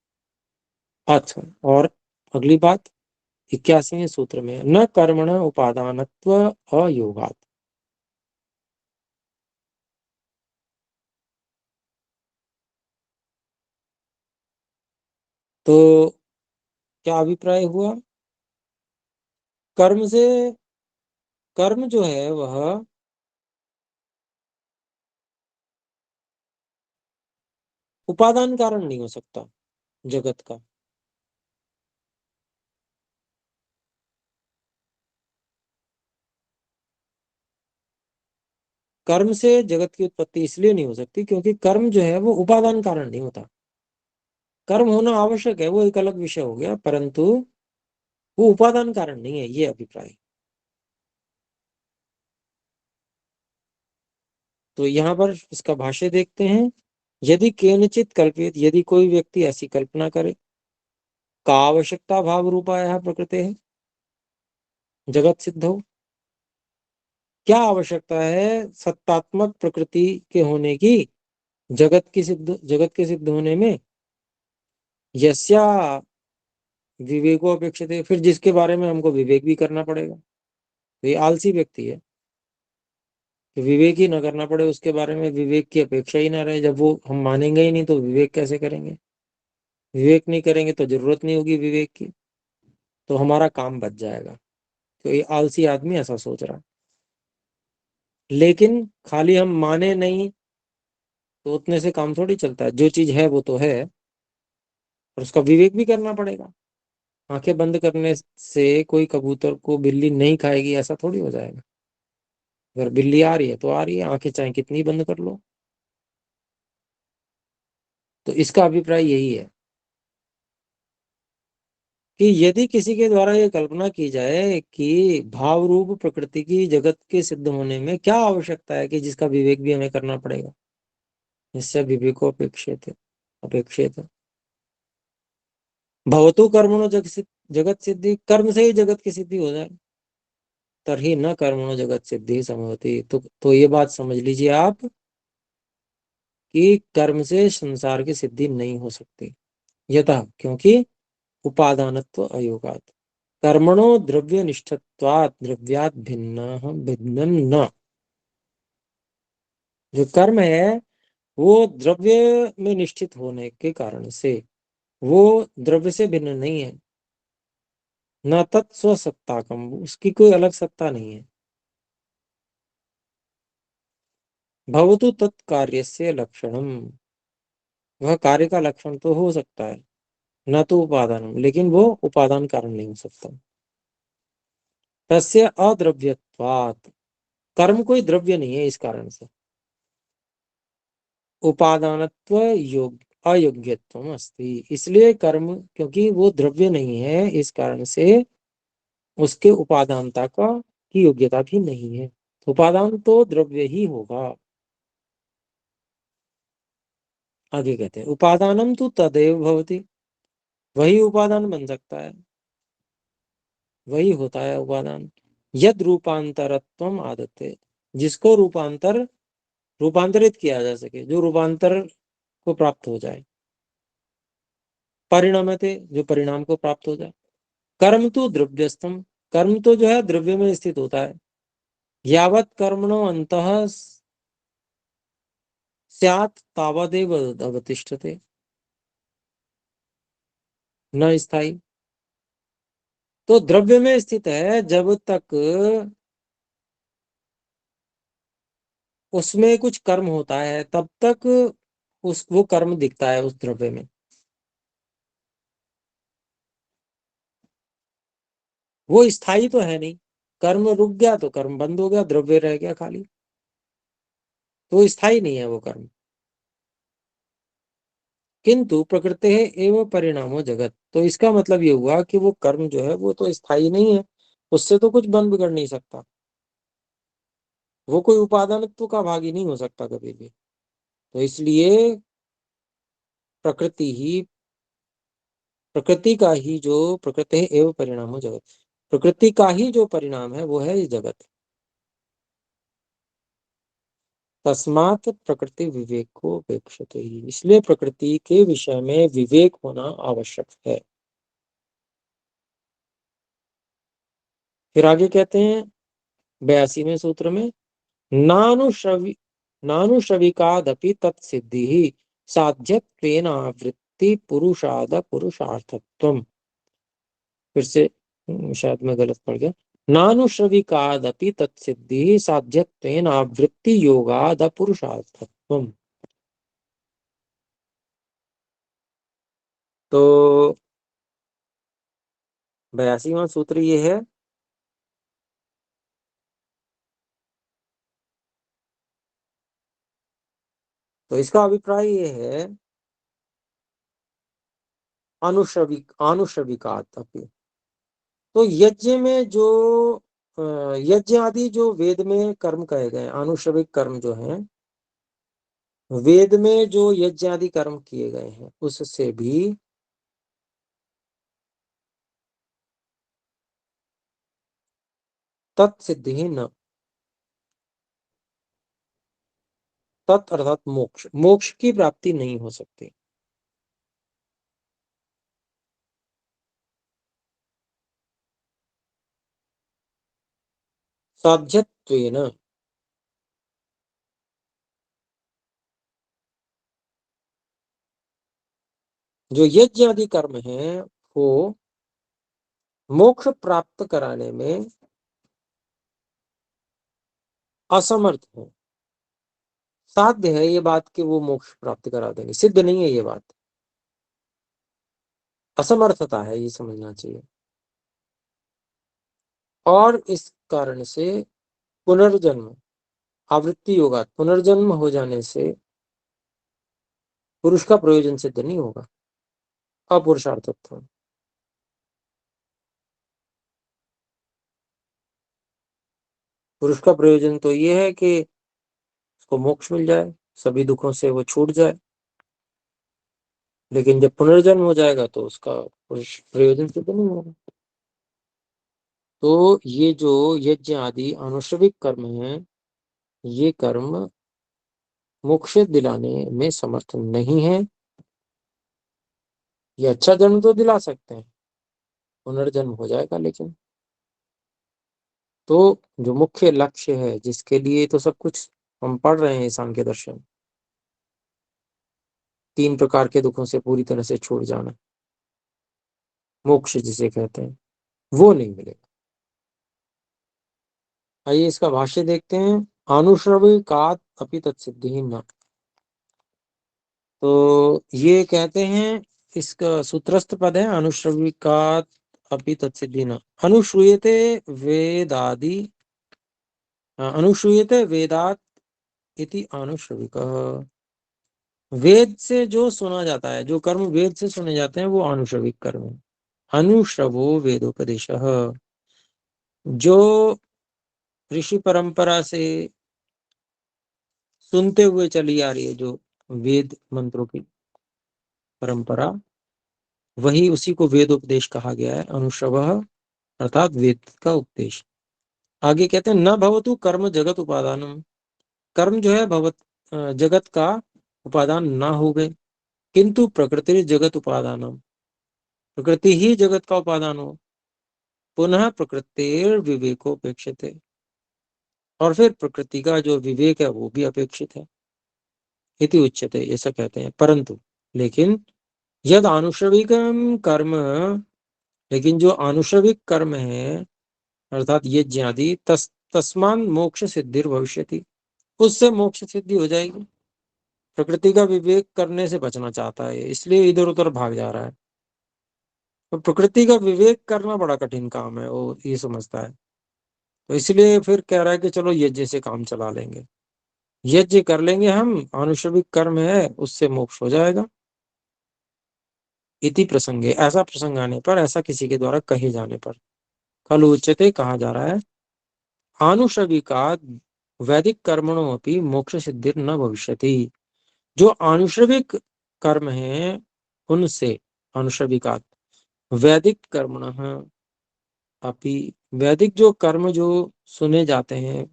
अच्छा, और अगली बात 81वें सूत्र में, न कर्मण उपादानत्व अयोगात, तो क्या अभिप्राय हुआ? कर्म से, कर्म जो है वह उपादान कारण नहीं हो सकता जगत का। कर्म से जगत की उत्पत्ति इसलिए नहीं हो सकती क्योंकि कर्म जो है वो उपादान कारण नहीं होता। कर्म होना आवश्यक है, वो एक अलग विषय हो गया, परंतु वो उपादान कारण नहीं है, ये अभिप्राय। तो यहाँ पर इसका भाष्य देखते हैं। यदि केनचित कल्पित, यदि कोई व्यक्ति ऐसी कल्पना करे, का आवश्यकता भाव रूपा यह प्रकृति है जगत सिद्ध हो, क्या आवश्यकता है सत्तात्मक प्रकृति के होने की, जगत की सिद्ध, जगत के सिद्ध होने में? यस्या विवेको अपेक्षते, फिर जिसके बारे में हमको विवेक भी करना पड़ेगा, तो ये आलसी व्यक्ति है। तो विवेक ही ना करना पड़े उसके बारे में, विवेक की अपेक्षा ही ना रहे, जब वो हम मानेंगे ही नहीं तो विवेक कैसे करेंगे। विवेक नहीं करेंगे तो जरूरत नहीं होगी विवेक की, तो हमारा काम बच जाएगा। तो ये आलसी आदमी ऐसा सोच रहा है। लेकिन खाली हम माने नहीं तो उतने से काम थोड़ी चलता है, जो चीज है वो तो है, और उसका विवेक भी करना पड़ेगा। आंखें बंद करने से कोई कबूतर को बिल्ली नहीं खाएगी ऐसा थोड़ी हो जाएगा। अगर बिल्ली आ रही है तो आ रही है, आंखें चाहे कितनी बंद कर लो। तो इसका अभिप्राय यही है कि यदि किसी के द्वारा ये कल्पना की जाए कि भाव रूप प्रकृति की जगत के सिद्ध होने में क्या आवश्यकता है कि जिसका विवेक भी हमें करना पड़ेगा, इससे विवेको अपेक्षित भवतु कर्मणो जगत सिद्धि, कर्म से ही जगत की सिद्धि हो जाए, तरही न कर्मणो जगत सिद्धि संभवती। तो ये बात समझ लीजिए आप कि कर्म से संसार की सिद्धि नहीं हो सकती, यतः क्योंकि उपादानत्व अयोगात, कर्मणो द्रव्य निष्ठत्वात् द्रव्यात् भिन्न भिन्न न। जो कर्म है वो द्रव्य में निष्ठित होने के कारण से वो द्रव्य से भिन्न नहीं है। न तत्स्व सत्ताकम, उसकी कोई अलग सत्ता नहीं है। भवतु तत्कार्यस्य लक्षणम, वह कार्य का लक्षण तो हो सकता है, न तो उपादान, लेकिन वो उपादान कारण नहीं हो सकता। तस्य अद्रव्यत्वात्, कर्म कोई द्रव्य नहीं है इस कारण से। उपादानत्व योग अयोग्यत्वम अस्ति, इसलिए कर्म क्योंकि वो द्रव्य नहीं है इस कारण से उसके उपादानता का की योग्यता भी नहीं है। उपादान तो द्रव्य ही होगा। आगे कहते हैं उपादानम तो तदेव भवति, वही उपादान बन सकता है, वही होता है उपादान। यद रूपांतरत्वम आदते, जिसको रूपांतरित किया जा सके, जो रूपांतर को प्राप्त हो जाए। परिणामते, जो परिणाम को प्राप्त हो जाए। कर्म तो द्रव्यस्तम, कर्म तो जो है द्रव्य में स्थित होता है। यावत कर्मणो अंतः स्यात् तावदेव अवतिष्ठते, न स्थायी। तो द्रव्य में स्थित है जब तक उसमें कुछ कर्म होता है तब तक उस वो कर्म दिखता है उस द्रव्य में। वो स्थायी तो है नहीं, कर्म रुक गया तो कर्म बंद हो गया, द्रव्य रह गया खाली, तो स्थायी नहीं है वो कर्म। किंतु प्रकृति है एवं परिणामो जगत, तो इसका मतलब ये हुआ कि वो कर्म जो है वो तो स्थायी नहीं है, उससे तो कुछ बंद बिगड़ नहीं सकता, वो कोई उपादानत्व का भागी नहीं हो सकता कभी भी। तो इसलिए प्रकृति ही प्रकृति का ही जो प्रकृति है एवं परिणामो जगत, प्रकृति का ही जो परिणाम है वो है ये जगत। तस्मात् प्रकृति विवेक को अपेक्षते ही, इसलिए प्रकृति के विषय में विवेक होना आवश्यक है। फिर आगे कहते हैं 82वें सूत्र में नानुश्रवि नानुश्रविकादपि तत्सिद्धि ही साध्यत्वेनावृत्ति पुरुषाद पुरुषार्थत्वम। फिर से शायद मैं गलत पढ़ गया। नानुश्रविकादपि तत्सिद्धि साध्यत्वेनावृत्ति योगाद पुरुषार्थत्वम। तो 82वां सूत्र ये है, तो इसका अभिप्राय ये है आनुश्रविकात अपि। तो यज्ञ में जो यज्ञ आदि जो वेद में कर्म कहे गए आनुश्रविक कर्म जो हैं, वेद में जो यज्ञ आदि कर्म किए गए हैं उससे भी तत्सिद्धि न, तत् अर्थात मोक्ष, मोक्ष की प्राप्ति नहीं हो सकती। साध्यत्वेन, जो यज्ञ आदि कर्म है वो मोक्ष प्राप्त कराने में असमर्थ है। साध्य है ये बात कि वो मोक्ष प्राप्त करा देंगे, सिद्ध नहीं है ये बात, असमर्थता है, ये समझना चाहिए। और इस कारण से पुनर्जन्म, आवृत्ति योगा, पुनर्जन्म हो जाने से पुरुष का प्रयोजन सिद्ध नहीं होगा, अपुरुषार्थत्व। पुरुष का प्रयोजन तो ये है कि उसको मोक्ष मिल जाए, सभी दुखों से वो छूट जाए, लेकिन जब पुनर्जन्म हो जाएगा तो उसका पुरुष प्रयोजन सिद्ध नहीं होगा। तो ये जो यज्ञ आदि आनुषविक कर्म है, ये कर्म मोक्ष दिलाने में समर्थ नहीं है। ये अच्छा जन्म तो दिला सकते हैं, पुनर्जन्म हो जाएगा, लेकिन तो जो मुख्य लक्ष्य है जिसके लिए तो सब कुछ हम पढ़ रहे हैं, सांख्य दर्शन, 3 प्रकार के दुखों से पूरी तरह से छूट जाना, मोक्ष जिसे कहते हैं, वो नहीं मिलेगा। आइए इसका भाष्य देखते हैं। आनुश्रविकात अपि तत्सिद्धि न, तो ये कहते हैं, इसका सूत्रस्थ पद है अनुश्रविकात अपि तत्सिद्धि न, अनुश्रूयते वेदादि, अनुश्रूयते वेदात इति आनुश्रविक। वेद से जो सुना जाता है, जो कर्म वेद से सुने जाते हैं वो अनुश्रविक कर्म है। अनुश्रवो वेदोपदेश, जो ऋषि परंपरा से सुनते हुए चली आ रही है, जो वेद मंत्रों की परंपरा, वही उसी को वेद उपदेश कहा गया है। अनुश्रव अर्थात वेद का उपदेश। आगे कहते हैं न भवतु कर्म जगत उपादानम, कर्म जो है भगवत जगत का उपादान ना हो गए, किंतु प्रकृति जगत उपादानम, प्रकृति ही जगत का उपादान हो, पुनः प्रकृतिर विवेकोपेक्षित है, और फिर प्रकृति का जो विवेक है वो भी अपेक्षित है, इति उच्यते, ऐसा कहते हैं। परंतु लेकिन यद आनुषविक कर्म, लेकिन जो आनुषविक कर्म है अर्थात यज्ञ आदि, तस्मान मोक्ष सिद्धिर भविष्यति, उससे मोक्ष सिद्धि हो जाएगी। प्रकृति का विवेक करने से बचना चाहता है, इसलिए इधर उधर भाग जा रहा है। तो प्रकृति का विवेक करना बड़ा कठिन काम है, वो ये समझता है, तो इसलिए फिर कह रहा है कि चलो यज्ञ से काम चला लेंगे, यज्ञ कर लेंगे हम, आनुषविक कर्म है उससे मोक्ष हो जाएगा। इति प्रसंगे, ऐसा प्रसंग आने पर, ऐसा किसी के द्वारा कहे जाने पर, खल उच्यते, कहा जा रहा है, आनुषविकात वैदिक कर्मणों अपनी मोक्ष सिद्धिर न भविष्यति, जो आनुषविक कर्म है उनसे, आनुषविकात वैदिक कर्मण अपि, वैदिक जो कर्म जो सुने जाते हैं,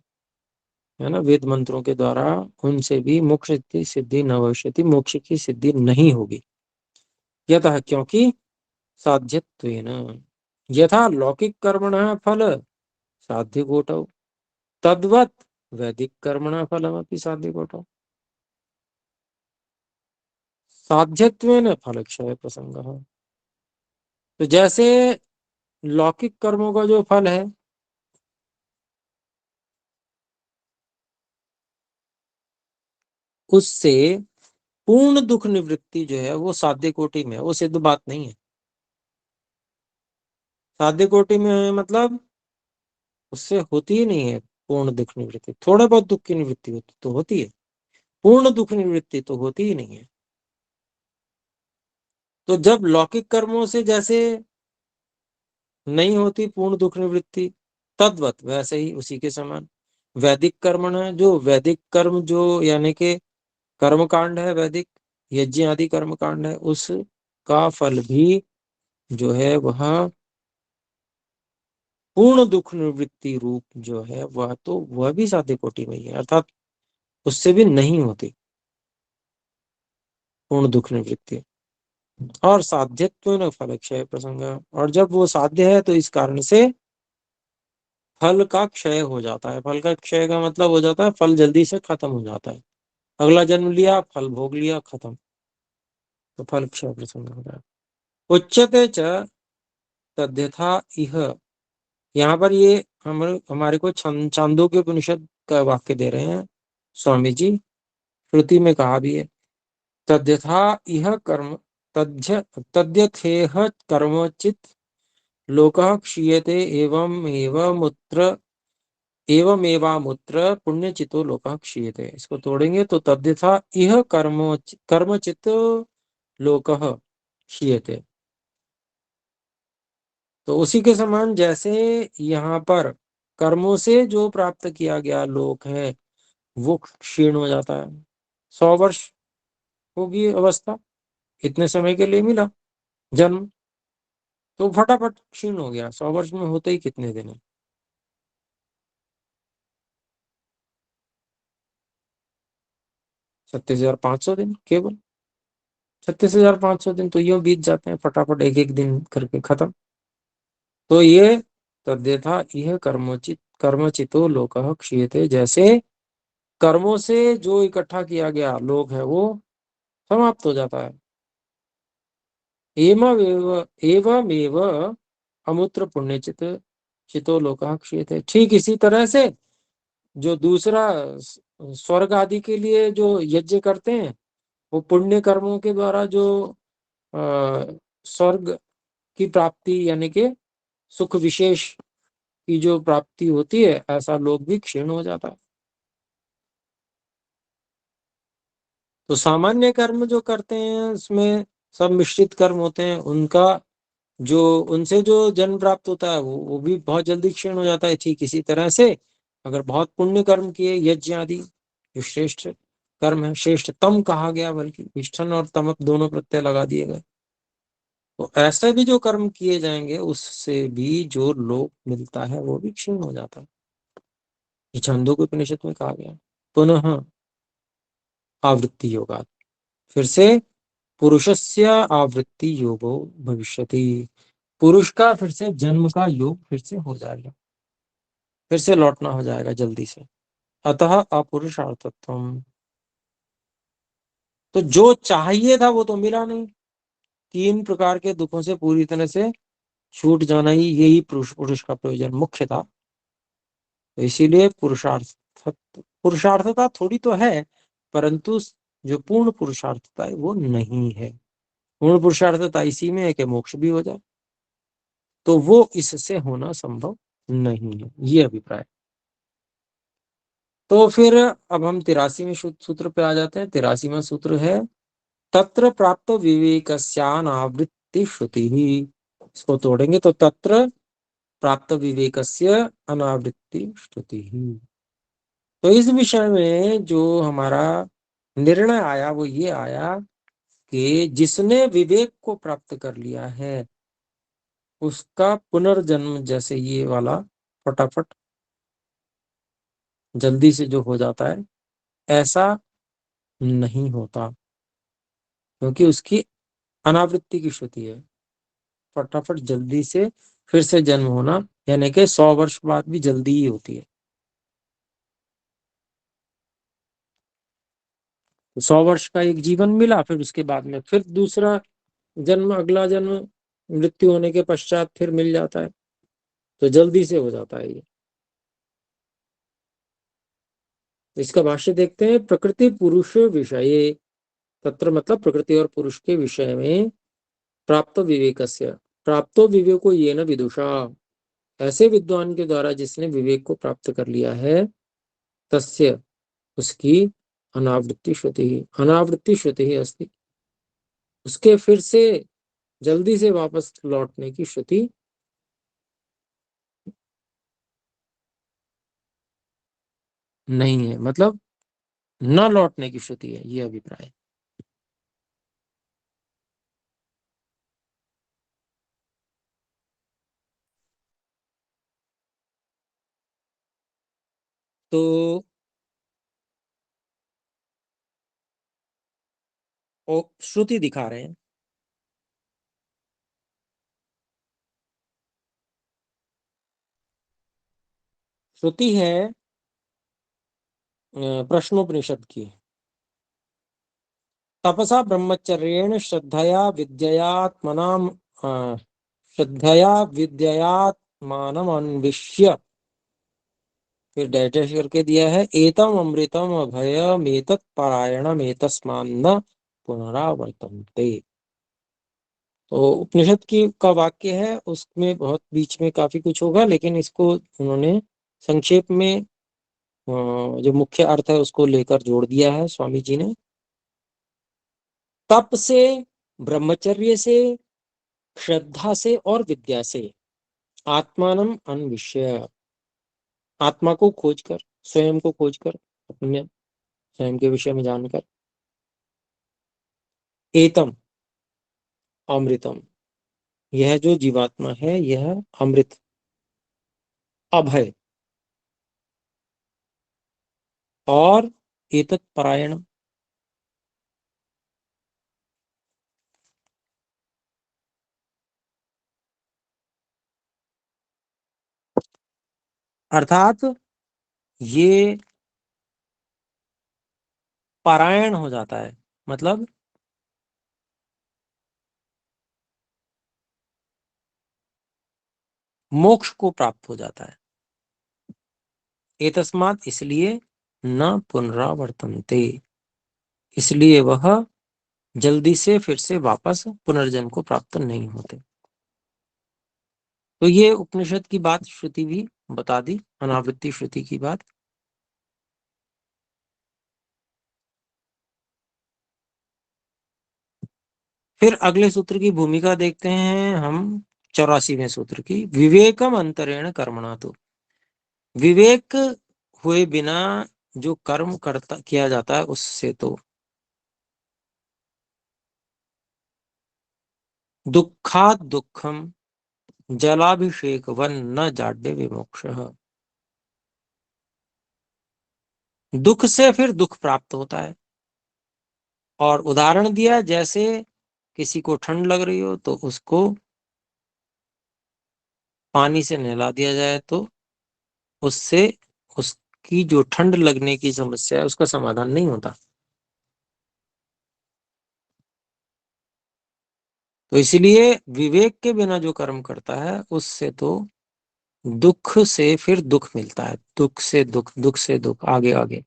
है ना, वेद मंत्रों के द्वारा, उनसे भी मोक्ष की सिद्धि न भविष्यति, मोक्ष की सिद्धि नहीं होगी। यतः, क्योंकि साध्यत्वेन, यथा लौकिक कर्मणः फल साध्यकोटौ, तद्वत् वैदिक कर्मणः फलमपि साध्यकोटौ, साध्यत्वेन फलक्षय प्रसंगः। तो जैसे लौकिक कर्मों का जो फल है, उससे पूर्ण दुख निवृत्ति जो है वो साध्य कोटि में है, वो सिद्ध बात नहीं है। साध्य कोटि में है मतलब उससे होती ही नहीं है पूर्ण दुख निवृत्ति, थोड़ा बहुत दुख की निवृत्ति होती तो होती है, पूर्ण दुख निवृत्ति तो होती ही नहीं है। तो जब लौकिक कर्मों से जैसे नहीं होती पूर्ण दुख निवृत्ति, तद्वत वैसे ही उसी के समान वैदिक कर्म है, जो वैदिक कर्म जो यानी कि कर्म कांड है, वैदिक यज्ञ आदि कर्म कांड है, उसका फल भी जो है वह पूर्ण दुख निवृत्ति रूप जो है वह तो वह भी साध्य कोटि में ही है, अर्थात उससे भी नहीं होती पूर्ण दुख निवृत्ति। और साध्यत्व न फल क्षय प्रसंग, और जब वो साध्य है तो इस कारण से फल का क्षय हो जाता है। फल का क्षय का मतलब हो जाता है फल जल्दी से खत्म हो जाता है। अगला जन्म लिया, फल भोग लिया, खत्म। तो फल क्षय प्रसंग होता है। उच्यते च तद्यथा इह। यहाँ पर ये हमारे को छांदोग्य उपनिषद का वाक्य दे रहे हैं स्वामी जी। श्रुति में कहा भी है, तद्यथा इह कर्म तद्य तद्यथेह कर्मचित लोकः क्षीयते एवमेवामुत्र पुण्यचितो लोकः क्षीयते। इसको तोड़ेंगे तो तद्यथा इह कर्मचित लोकः क्षीयते। तो उसी के समान जैसे यहाँ पर कर्मों से जो प्राप्त किया गया लोक है वो क्षीण हो जाता है। 100 वर्ष होगी अवस्था, इतने समय के लिए मिला जन्म, तो फटाफट क्षीण हो गया। 100 वर्ष में होते ही कितने दिन है? 36,500 दिन केवल। 36,500 दिन तो यूं बीत जाते हैं फटाफट, एक एक दिन करके खत्म। तो ये तद्यथा यह कर्मचितो लोकः क्षीयते, जैसे कर्मों से जो इकट्ठा किया गया लोक है वो समाप्त हो जाता है। एवमेव एवमेव अमूत्र पुण्यचित चितो लोकः क्षीयते। ठीक इसी तरह से जो दूसरा स्वर्ग आदि के लिए जो यज्ञ करते हैं, वो पुण्य कर्मों के द्वारा जो स्वर्ग की प्राप्ति यानी कि सुख विशेष की जो प्राप्ति होती है, ऐसा लोग भी क्षीण हो जाता है। तो सामान्य कर्म जो करते हैं उसमें सब मिश्रित कर्म होते हैं, उनका जो उनसे जो जन्म प्राप्त होता है वो भी बहुत जल्दी क्षीण हो जाता है। ठीक इसी तरह से अगर बहुत पुण्य कर्म किए, यज्ञ आदि जो श्रेष्ठ कर्म है, श्रेष्ठतम कहा गया, बल्कि इष्टन और तमक दोनों प्रत्यय लगा दिए गए, तो ऐसे भी जो कर्म किए जाएंगे उससे भी जो लोक मिलता है वो भी क्षीण हो जाता है। ये छंदों के उपनिषद में कहा गया। पुनः आवृत्ति योगा, फिर से पुरुषस्य आवृत्ति योगो भविष्यति। पुरुष का फिर से जन्म का योग फिर से हो जाएगा, फिर से लौटना हो जाएगा जल्दी से। अतः अपुरुषार्थत्व, तो जो चाहिए था वो तो मिला नहीं। 3 प्रकार के दुखों से पूरी तरह से छूट जाना ही यही पुरुष पुरुष का प्रयोजन मुख्य था। तो इसीलिए पुरुषार्थता थोड़ी तो है, परंतु जो पूर्ण पुरुषार्थता है वो नहीं है। पूर्ण पुरुषार्थता इसी में है कि मोक्ष भी हो जाए, तो वो इससे होना संभव नहीं है, ये अभिप्राय। तो फिर अब हम 83वें सूत्र पे आ जाते हैं। 83वां सूत्र है तत्र प्राप्त विवेकस्यानावृत्ति श्रुति ही। इसको तोड़ेंगे तो तत्र प्राप्त विवेकस्य अनावृत्ति श्रुति ही। तो इस विषय में जो हमारा निर्णय आया वो ये आया कि जिसने विवेक को प्राप्त कर लिया है उसका पुनर्जन्म जैसे ये वाला फटाफट जल्दी से जो हो जाता है, ऐसा नहीं होता, क्योंकि उसकी अनावृत्ति की श्रुति है। फटाफट जल्दी से फिर से जन्म होना, यानी कि 100 वर्ष बाद भी जल्दी ही होती है। तो 100 वर्ष का एक जीवन मिला, फिर उसके बाद में फिर दूसरा जन्म, अगला जन्म मृत्यु होने के पश्चात फिर मिल जाता है, तो जल्दी से हो जाता है ये। इसका भाष्य देखते हैं। प्रकृति पुरुष विषय, तत्र मतलब प्रकृति और पुरुष के विषय में प्राप्त विवेकस्य, प्राप्तो विवेको येन विदुषा, ऐसे विद्वान के द्वारा जिसने विवेक को प्राप्त कर लिया है, तस्य उसकी अनावृत्ति श्रुति ही, अनावृत्ति श्रुति ही अस्ति, उसके फिर से जल्दी से वापस लौटने की श्रुति नहीं है, मतलब न लौटने की श्रुति है, ये अभिप्राय। तो वो श्रुति दिखा रहे हैं। श्रुति है प्रश्नोपनिषद की। तपसा ब्रह्मचर्येण श्रद्धया विद्ययात्मनाम श्रद्धया विद्ययात्मानम अन्विष्य, फिर डैश करके दिया है, एतम अमृतम अभयमेतत् परायणमेतस्मान्न पुनरावर्तन्ते। तो उपनिषद की का वाक्य है, उसमें बहुत बीच में काफी कुछ होगा, लेकिन इसको उन्होंने संक्षेप में जो मुख्य अर्थ है उसको लेकर जोड़ दिया है स्वामी जी ने। तप से, ब्रह्मचर्य से, श्रद्धा से और विद्या से, आत्मानम अन्विष्य, आत्मा को खोजकर, स्वयं को खोजकर, अपने स्वयं के विषय में जानकर, एतम अमृतम, यह जो जीवात्मा है यह अमृत, अभय, और एतत् परायण, अर्थात ये पारायण हो जाता है, मतलब मोक्ष को प्राप्त हो जाता है। एतस्मात्, इसलिए, न पुनरावर्तन्ते, इसलिए वह जल्दी से फिर से वापस पुनर्जन्म को प्राप्त नहीं होते। तो ये उपनिषद की बात श्रुति भी बता दी, अनावृत्ति श्रुति की बात। फिर अगले सूत्र की भूमिका देखते हैं हम, 84वें सूत्र की। विवेकम अंतरेण कर्मणा तो, विवेक हुए बिना जो कर्म करता किया जाता है उससे तो, दुखात दुखम जलाभिषेक वन न जाड्य विमोक्ष, दुख से फिर दुख प्राप्त होता है। और उदाहरण दिया, जैसे किसी को ठंड लग रही हो तो उसको पानी से नहला दिया जाए तो उससे उसकी जो ठंड लगने की समस्या है उसका समाधान नहीं होता। तो इसलिए विवेक के बिना जो कर्म करता है उससे तो दुख से फिर दुख मिलता है, दुख से दुख, दुख से दुख, आगे आगे।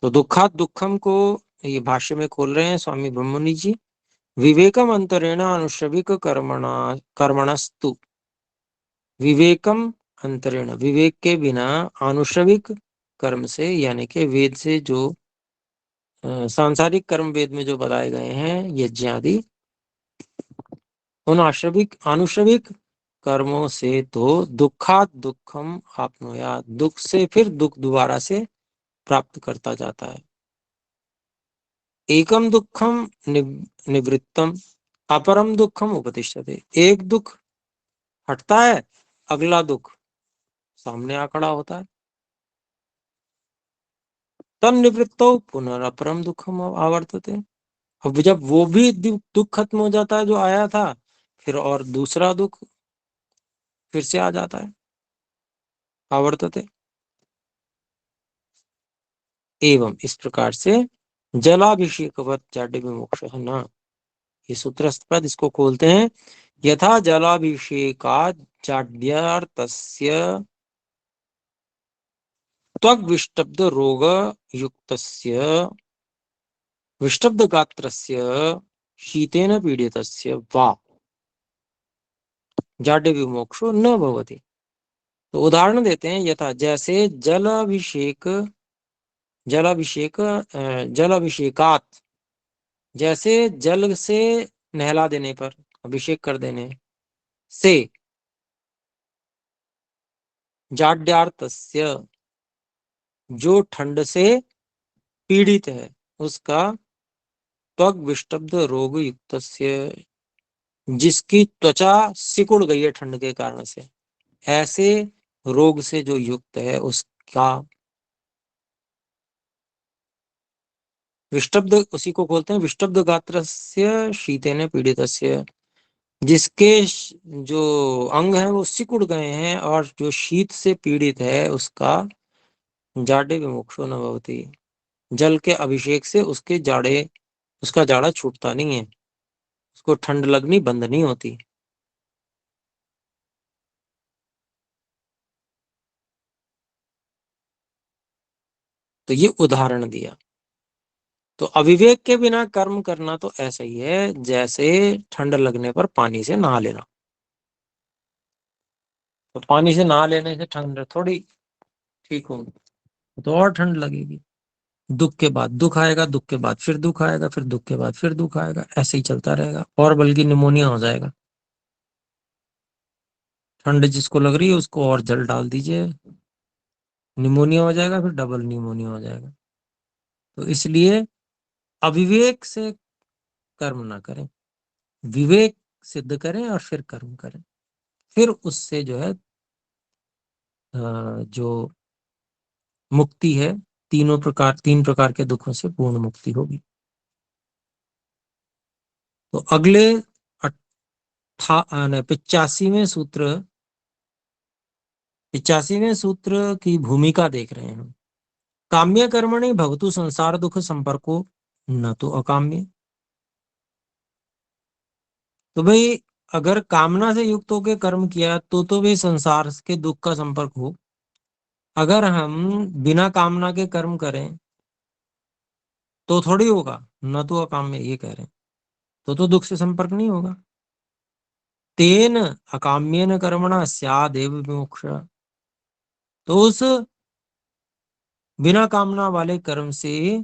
तो दुखात दुखम को ये भाष्य में खोल रहे हैं स्वामी ब्रह्मनि जी। विवेकम अंतरेण अनुश्रविक कर्मणा कर्मणस्तु, विवेकम अंतरेण, विवेक के बिना आनुषविक कर्म से, यानी कि वेद से जो सांसारिक कर्म वेद में जो बताए गए हैं यज्ञ आदि, उन आश्रविक आनुषविक कर्मों से तो दुखात दुखम आपनुयात, दुख से फिर दुख दोबारा से प्राप्त करता जाता है। एकम दुखम निवृत्तम अपरम दुखम उपतिष्ठते, एक दुख हटता है, अगला दुख सामने आ खड़ा होता है। तन निवृत्तो पुनरअपरम दुखम आवर्तते, अब जब वो भी दुख खत्म हो जाता है जो आया था, फिर और दूसरा दुख फिर से आ जाता है, आवर्तते। एवं इस प्रकार से जलाभिषेकवत जाड्य विमोक्ष न, ये सूत्रस्थ पद इसको खोलते हैं। यथा जलाभिषेका जाड्यार्तस्य त्वग्विष्टब्ध रोग युक्तस्य विष्टब्ध गात्रस्य शीतेन पीडितस्य वा जाड्य विमोक्षो न भवति। तो उदाहरण देते हैं, यथा जैसे जलाभिषेक जलाभिषेकात, जैसे जल से नहला देने पर, अभिषेक कर देने से, जाड्यार्तस्य, जो ठंड से पीड़ित है उसका, त्वग विष्टब्ध रोग युक्तस्य, जिसकी त्वचा सिकुड़ गई है ठंड के कारण से, ऐसे रोग से जो युक्त है उसका, विष्टब्ध, उसी को बोलते हैं विष्टब्ध गात्रस्य शीतेन पीड़ितस्य, जिसके जो अंग है वो सिकुड़ गए हैं और जो शीत से पीड़ित है उसका जाडे विमुक्षो न भवति। जल के अभिषेक से उसका जाड़ा छूटता नहीं है, उसको ठंड लगनी बंद नहीं होती। तो ये उदाहरण दिया। तो अविवेक के बिना कर्म करना तो ऐसा ही है जैसे ठंड लगने पर पानी से नहा लेना। तो पानी से नहा लेने से ठंड थोड़ी ठीक होगी, तो और ठंड लगेगी। दुख के बाद दुख आएगा, दुख के बाद फिर दुख आएगा, फिर दुख के बाद फिर दुख आएगा, ऐसे ही चलता रहेगा और बल्कि निमोनिया हो जाएगा। ठंड जिसको लग रही है उसको और जल डाल दीजिए, निमोनिया हो जाएगा, फिर डबल निमोनिया हो जाएगा। तो इसलिए अविवेक से कर्म ना करें, विवेक सिद्ध करें और फिर कर्म करें। फिर उससे जो है जो मुक्ति है, तीन प्रकार के दुखों से पूर्ण मुक्ति होगी। तो अगले 85वें सूत्र की भूमिका देख रहे हैं हम। काम्य कर्मणि भवतु संसार दुख संपर्को न तो अकाम्य। तो भाई अगर कामना से युक्त होकर कर्म किया तो भी संसार के दुख का संपर्क हो। अगर हम बिना कामना के कर्म करें तो थोड़ी होगा, न तो अकाम्य ये कह रहे हैं, तो दुख से संपर्क नहीं होगा। तेन अकाम्येन कर्मणा स्यादेव मोक्ष। तो उस बिना कामना वाले कर्म से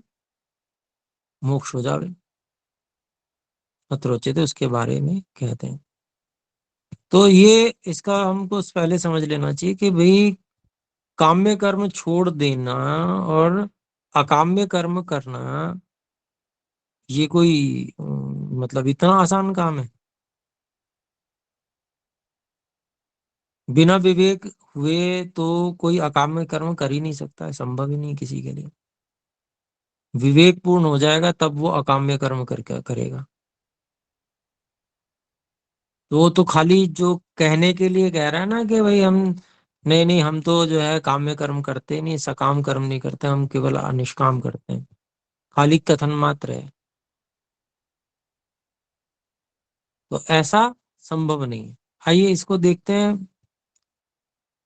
मोक्ष हो जावे, अत्रोचित उसके बारे में कहते हैं। तो ये इसका हमको पहले समझ लेना चाहिए कि भाई काम्य कर्म छोड़ देना और अकाम्य कर्म करना ये कोई मतलब इतना आसान काम है? बिना विवेक हुए तो कोई अकाम्य कर्म कर ही नहीं सकता है, संभव ही नहीं किसी के लिए। विवेक पूर्ण हो जाएगा तब वो अकाम्य कर्म करके करेगा। तो वो तो खाली जो कहने के लिए कह रहा है ना कि भाई हम नहीं नहीं हम तो जो है काम्य कर्म करते नहीं, सकाम कर्म नहीं करते, हम केवल निष्काम करते हैं, खाली कथन मात्र है। तो ऐसा संभव नहीं है। आइए इसको देखते हैं।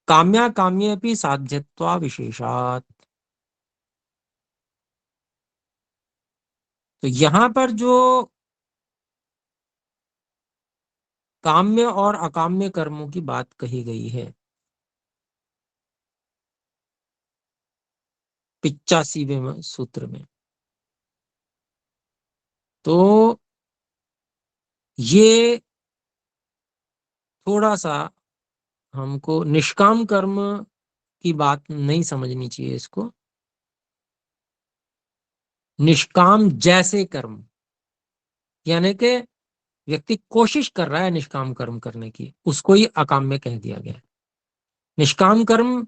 काम्या काम्येपि साध्यत्वा विशेषात। तो यहां पर जो काम्य और अकाम्य कर्मों की बात कही गई है 85वें सूत्र में, तो ये थोड़ा सा हमको निष्काम कर्म की बात नहीं समझनी चाहिए इसको। निष्काम जैसे कर्म, यानी कि व्यक्ति कोशिश कर रहा है निष्काम कर्म करने की, उसको ही अकाम्य कह दिया गया है। निष्काम कर्म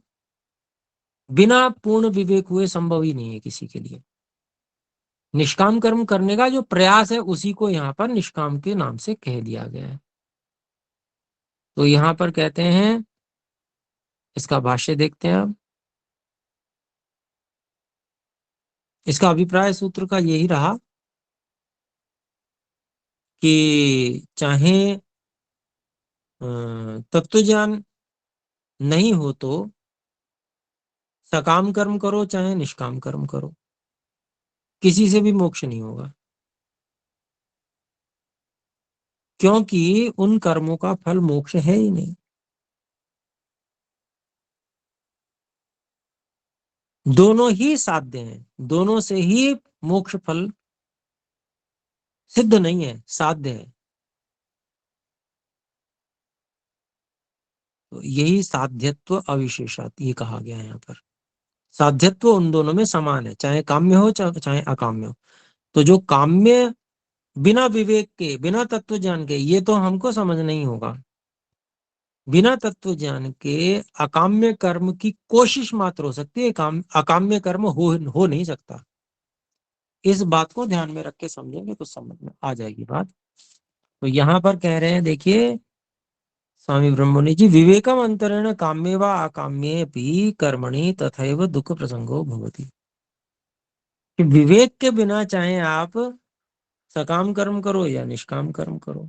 बिना पूर्ण विवेक हुए संभव ही नहीं है किसी के लिए। निष्काम कर्म करने का जो प्रयास है उसी को यहाँ पर निष्काम के नाम से कह दिया गया है। तो यहाँ पर कहते हैं, इसका भाष्य देखते हैं अब। इसका अभिप्राय सूत्र का यही रहा कि चाहे तत्व ज्ञान नहीं हो तो सकाम कर्म करो चाहे निष्काम कर्म करो, किसी से भी मोक्ष नहीं होगा, क्योंकि उन कर्मों का फल मोक्ष है ही नहीं। दोनों ही साध्य हैं, दोनों से ही मोक्ष फल सिद्ध नहीं है, साध्य है। तो यही साध्यत्व अविशेषात ये कहा गया है यहाँ पर। साध्यत्व उन दोनों में समान है, चाहे काम्य हो चाहे अकाम्य हो। तो जो काम्य बिना विवेक के बिना तत्व ज्ञान के, ये तो हमको समझ नहीं होगा। बिना तत्व ज्ञान के अकाम्य कर्म की कोशिश मात्र हो सकती है, अकाम्य कर्म हो नहीं सकता। इस बात को ध्यान में रख के समझेंगे तो समझ में आ जाएगी बात। तो यहाँ पर कह रहे हैं, देखिए स्वामी ब्रह्मणि जी, विवेकम अंतरेण काम्ये वा अकाम्ये भी कर्मणि तथैव दुख प्रसंगो भवति। कि विवेक के बिना चाहे आप सकाम कर्म करो या निष्काम कर्म करो,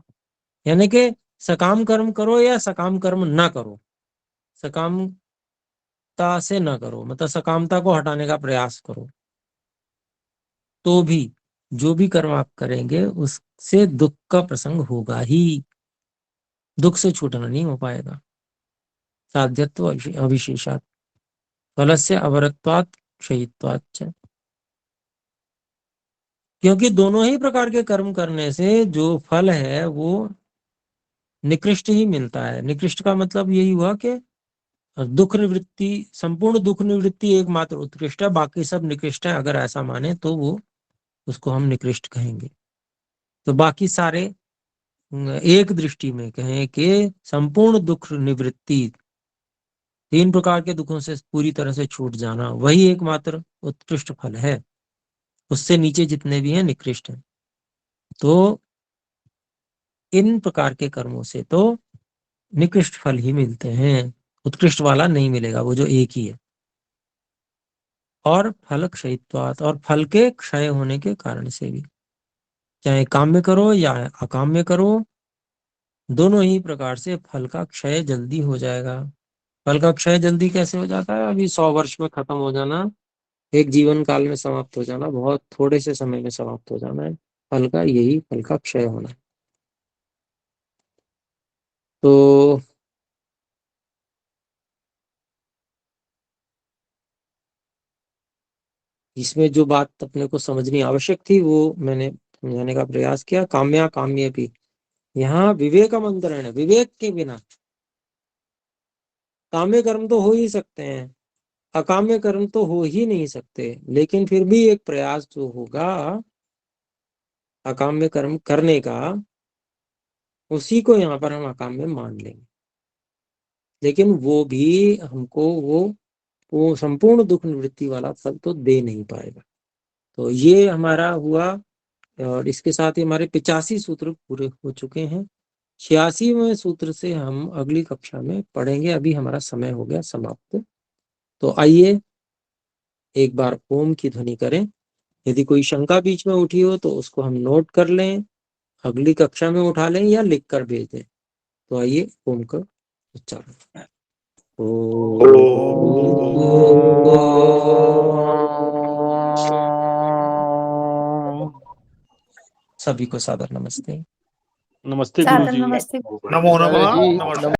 यानी कि सकाम कर्म करो या सकाम कर्म ना करो, सकामता से ना करो, मतलब सकामता को हटाने का प्रयास करो, तो भी जो भी कर्म आप करेंगे उससे दुख का प्रसंग होगा ही, दुख से छूटना नहीं हो पाएगा। साध्यत्व अविशेषात् फलस्य अवरत्वात् क्षयित्वात् च। क्योंकि दोनों ही प्रकार के कर्म करने से जो फल है वो निकृष्ट ही मिलता है। निकृष्ट का मतलब यही हुआ कि दुख निवृत्ति, संपूर्ण दुख निवृत्ति एकमात्र उत्कृष्ट है, बाकी सब निकृष्ट है। अगर ऐसा माने तो वो उसको हम निकृष्ट कहेंगे। तो बाकी सारे एक दृष्टि में कहें कि संपूर्ण दुख निवृत्ति, तीन प्रकार के दुखों से पूरी तरह से छूट जाना, वही एकमात्र उत्कृष्ट फल है। उससे नीचे जितने भी हैं निकृष्ट हैं। तो इन प्रकार के कर्मों से तो निकृष्ट फल ही मिलते हैं, उत्कृष्ट वाला नहीं मिलेगा, वो जो एक ही है। और फल क्षयित्वात्, और फल के क्षय होने के कारण से भी, चाहे काम्य करो या अकाम्य करो, दोनों ही प्रकार से फल का क्षय जल्दी हो जाएगा। फल का क्षय जल्दी कैसे हो जाता है? अभी 100 वर्ष में खत्म हो जाना, एक जीवन काल में समाप्त हो जाना, बहुत थोड़े से समय में समाप्त हो जाना है फल का, यही फल का क्षय होना है। तो इसमें जो बात अपने को समझनी आवश्यक थी वो मैंने समझाने का प्रयास किया। काम्या काम्य भी, यहाँ विवेकम अंतरेण, विवेक के बिना काम्य कर्म तो हो ही सकते हैं, अकाम्य कर्म तो हो ही नहीं सकते, लेकिन फिर भी एक प्रयास जो होगा अकाम्य कर्म करने का, उसी को यहाँ पर हम अकाम्य मान लेंगे। लेकिन वो भी हमको वो संपूर्ण दुख निवृत्ति वाला फल तो दे नहीं पाएगा। तो ये हमारा हुआ, और इसके साथ ही हमारे 85 सूत्र पूरे हो चुके हैं। 86वें सूत्र से हम अगली कक्षा में पढ़ेंगे। अभी हमारा समय हो गया समाप्त। तो आइए एक बार ओम की ध्वनि करें। यदि कोई शंका बीच में उठी हो तो उसको हम नोट कर लें, अगली कक्षा में उठा लें या लिख कर भेज दें। तो आइए ओम का उच्चारण। सभी को सादर नमस्ते। नमस्ते सादर गुरुजी। नमस्ते। नमो जय नमः। जी। नमस्कार।